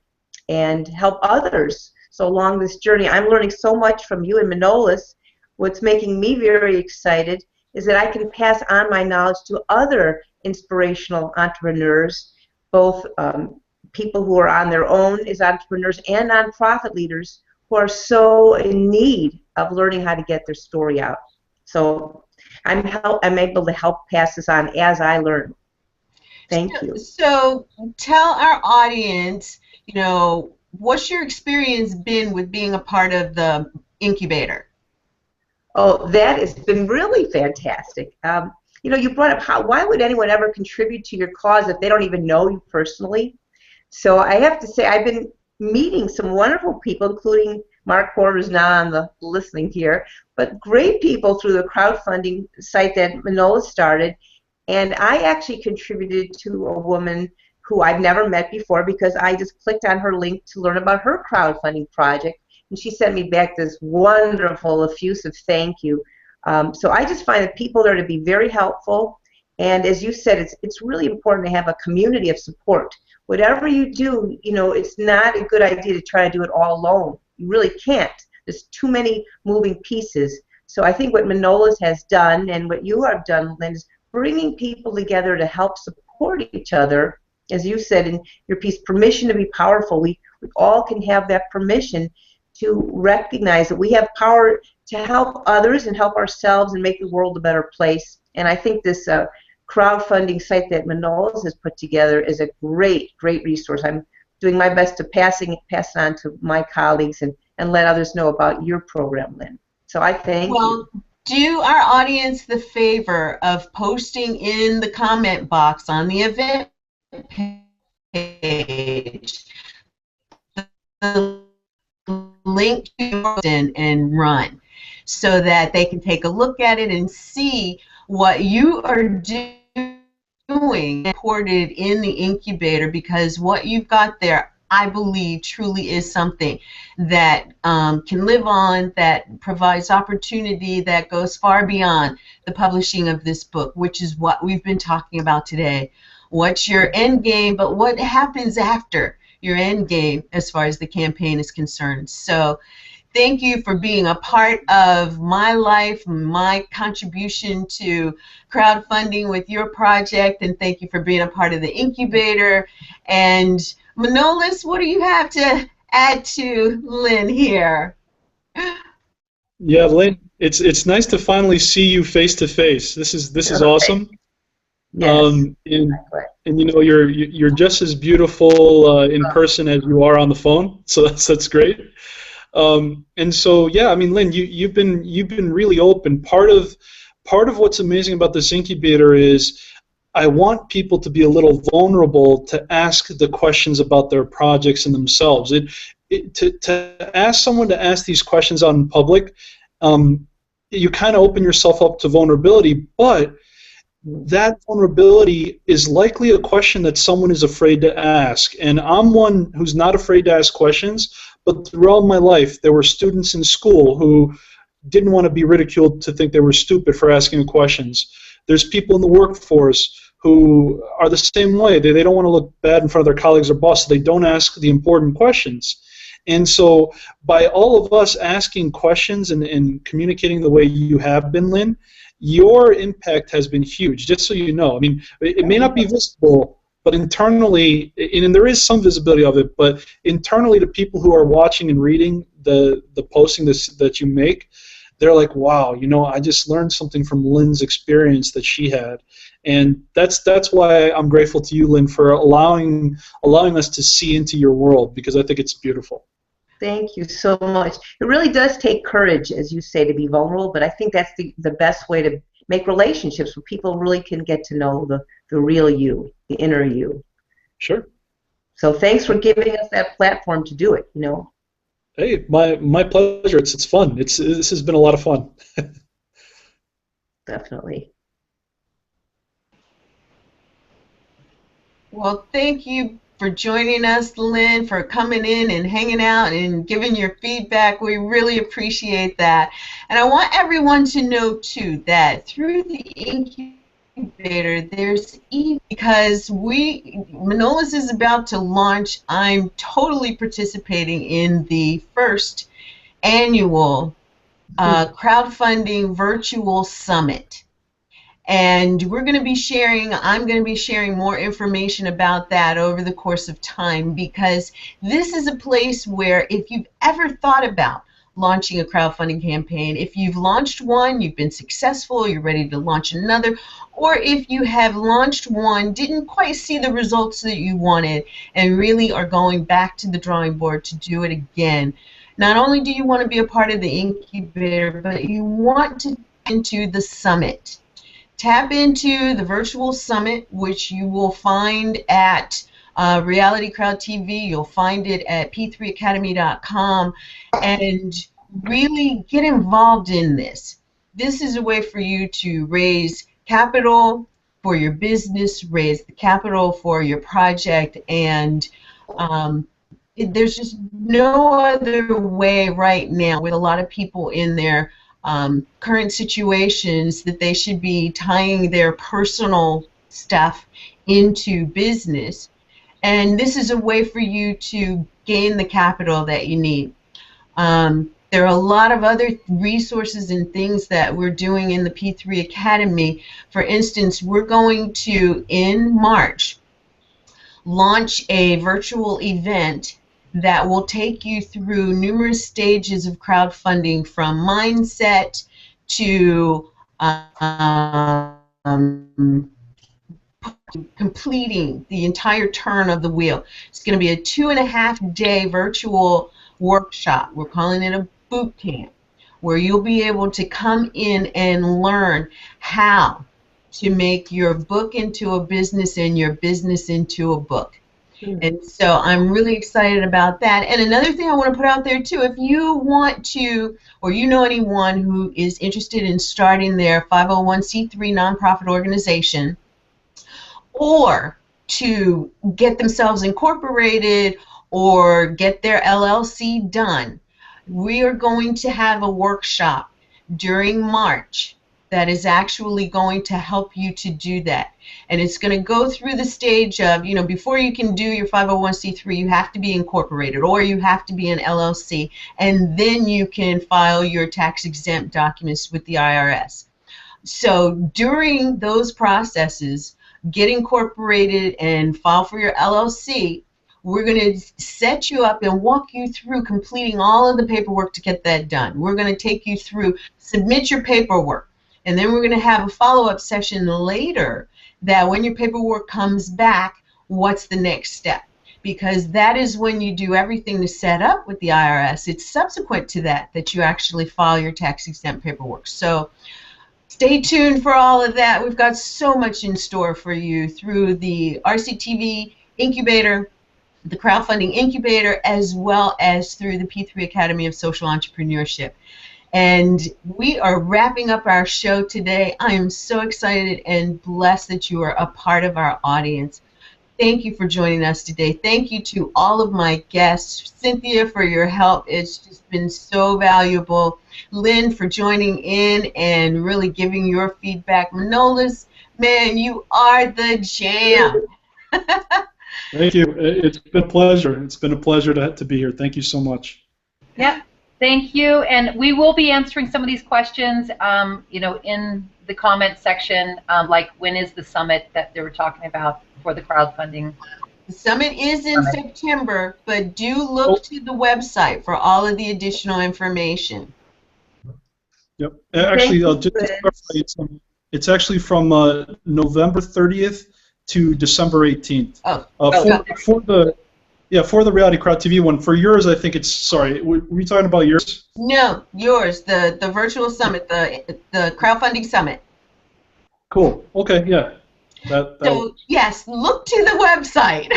and help others. So along this journey, I'm learning so much from you and Manolis. What's making me very excited is that I can pass on my knowledge to other inspirational entrepreneurs, both people who are on their own as entrepreneurs and nonprofit leaders who are so in need of learning how to get their story out. So I'm able to help pass this on as I learn. Thank you. So tell our audience, you know, what's your experience been with being a part of the incubator? Oh, that has been really fantastic. You know, you brought up why would anyone ever contribute to your cause if they don't even know you personally? So I have to say, I've been meeting some wonderful people, including Mark Porter's not on the listening here, but great people through the crowdfunding site that Manolis started. And I actually contributed to a woman who I've never met before because I just clicked on her link to learn about her crowdfunding project. And she sent me back this wonderful, effusive thank you. So I just find that people are to be very helpful. And as you said, it's really important to have a community of support. Whatever you do, you know, it's not a good idea to try to do it all alone. You really can't. There's too many moving pieces. So I think what Manolis has done and what you have done, Lynn, is bringing people together to help support each other. As you said in your piece, permission to be powerful. We all can have that permission to recognize that we have power to help others and help ourselves and make the world a better place. And I think this crowdfunding site that Manolis has put together is a great, great resource. I'm doing my best to pass it on to my colleagues and let others know about your program, Lynn. So I thank you. Do our audience the favor of posting in the comment box on the event page the link to and run so that they can take a look at it and see what you are doing reported in the incubator, because what you've got there, I believe, truly is something that can live on, that provides opportunity, that goes far beyond the publishing of this book, which is what we've been talking about today. What's your end game, but what happens after your end game as far as the campaign is concerned. So thank you for being a part of my life, my contribution to crowdfunding with your project, and thank you for being a part of the incubator. And Manolis, what do you have to add to Lynn here? Yeah, Lynn, it's nice to finally see you face to face. This is awesome. Yes. And you know you're just as beautiful in person as you are on the phone. So that's great. And so yeah, I mean, Lynn, you've been really open. Part of what's amazing about this incubator is I want people to be a little vulnerable to ask the questions about their projects and themselves. To ask someone to ask these questions out in public, you kind of open yourself up to vulnerability, but that vulnerability is likely a question that someone is afraid to ask. And I'm one who's not afraid to ask questions, but throughout my life there were students in school who didn't want to be ridiculed to think they were stupid for asking questions. There's people in the workforce who are the same way. They don't want to look bad in front of their colleagues or boss, so they don't ask the important questions. And so by all of us asking questions and communicating the way you have been, Lynn, your impact has been huge, just so you know. I mean, it may not be visible, but internally, and there is some visibility of it, but internally to people who are watching and reading the posting that you make, they're like, wow, you know, I just learned something from Lynn's experience that she had. And that's why I'm grateful to you, Lynn, for allowing us to see into your world, because I think it's beautiful. Thank you so much. It really does take courage, as you say, to be vulnerable, but I think that's the best way to make relationships where people really can get to know the real you, the inner you. Sure. So thanks for giving us that platform to do it, you know. Hey, my pleasure. It's fun. This has been a lot of fun. Definitely. Well, thank you for joining us, Lynn, for coming in and hanging out and giving your feedback. We really appreciate that. And I want everyone to know, too, that through the incubator, there's because Manolis is about to launch, I'm totally participating in the first annual crowdfunding virtual summit. And we're going to be sharing, I'm going to be sharing more information about that over the course of time, because this is a place where if you've ever thought about launching a crowdfunding campaign, if you've launched one, you've been successful, you're ready to launch another, or if you have launched one, didn't quite see the results that you wanted, and really are going back to the drawing board to do it again, not only do you want to be a part of the incubator, but you want to get into the summit. Tap into the virtual summit, which you will find at RealityCrowdTV. You'll find it at p3academy.com, and really get involved in this. This is a way for you to raise capital for your business, raise the capital for your project, and there's just no other way right now with a lot of people in their current situations that they should be tying their personal stuff into business. And this is a way for you to gain the capital that you need. There are a lot of other resources and things that we're doing in the P3 Academy. For instance, we're going to, in March, launch a virtual event that will take you through numerous stages of crowdfunding, from mindset to completing the entire turn of the wheel. It's going to be a 2.5-day virtual workshop. We're calling it a boot camp, where you'll be able to come in and learn how to make your book into a business and your business into a book. And so I'm really excited about that. And another thing I want to put out there too, if you want to, or you know anyone who is interested in starting their 501c3 nonprofit organization, or to get themselves incorporated or get their LLC done, we are going to have a workshop during March that is actually going to help you to do that. And it's going to go through the stage of, you know, before you can do your 501c3, you have to be incorporated or you have to be an LLC, and then you can file your tax-exempt documents with the IRS. So during those processes, get incorporated and file for your LLC, we're going to set you up and walk you through completing all of the paperwork to get that done. We're going to take you through, submit your paperwork, and then we're going to have a follow-up session later that when your paperwork comes back, what's the next step? Because that is when you do everything to set up with the IRS. It's subsequent to that that you actually file your tax-exempt paperwork. So stay tuned for all of that. We've got so much in store for you through the RCTV Incubator, the Crowdfunding Incubator, as well as through the P3 Academy of Social Entrepreneurship. And we are wrapping up our show today. I am so excited and blessed that you are a part of our audience. Thank you for joining us today. Thank you to all of my guests. Cynthia, for your help. It's just been so valuable. Lynn, for joining in and really giving your feedback. Manolis, man, you are the jam. Thank you. It's been a pleasure. It's been a pleasure to be here. Thank you so much. Yep. Thank you. And we will be answering some of these questions, you know, in the comment section, like when is the summit that they were talking about for the crowdfunding? The summit is in September, but do look to the website for all of the additional information. Yep. Actually, just to clarify, it's actually from November 30th to December 18th. For the Reality Crowd TV one. For yours, I think it's, sorry, were you talking about yours? No, yours, the virtual summit, the crowdfunding summit. Cool. Okay, yeah. So, yes, look to the website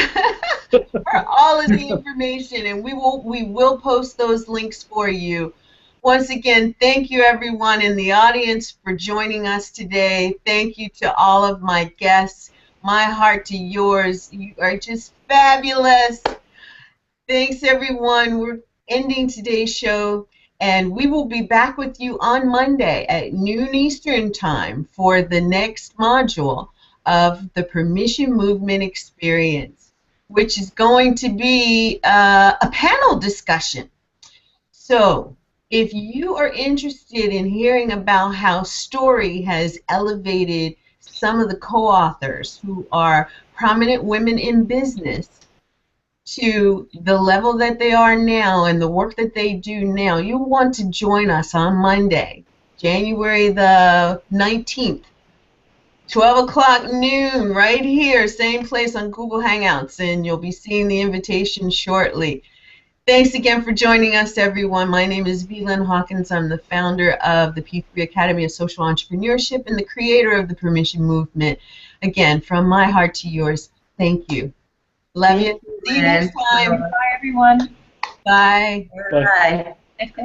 for all of the information, and we will post those links for you. Once again, thank you everyone in the audience for joining us today. Thank you to all of my guests. My heart to yours. You are just fabulous. Thanks, everyone. We're ending today's show, and we will be back with you on Monday at noon Eastern Time for the next module of the Permission Movement Experience, which is going to be a panel discussion. So if you are interested in hearing about how Story has elevated some of the co-authors who are prominent women in business to the level that they are now and the work that they do now, you'll want to join us on Monday, January the 19th, 12 o'clock noon, right here, same place on Google Hangouts, and you'll be seeing the invitation shortly. Thanks again for joining us, everyone. My name is Lynn Hawkins. I'm the founder of the P3 Academy of Social Entrepreneurship and the creator of the Permission Movement. Again, from my heart to yours, thank you. Love you. See you next time. Bye, everyone. Bye. Bye. Bye. Next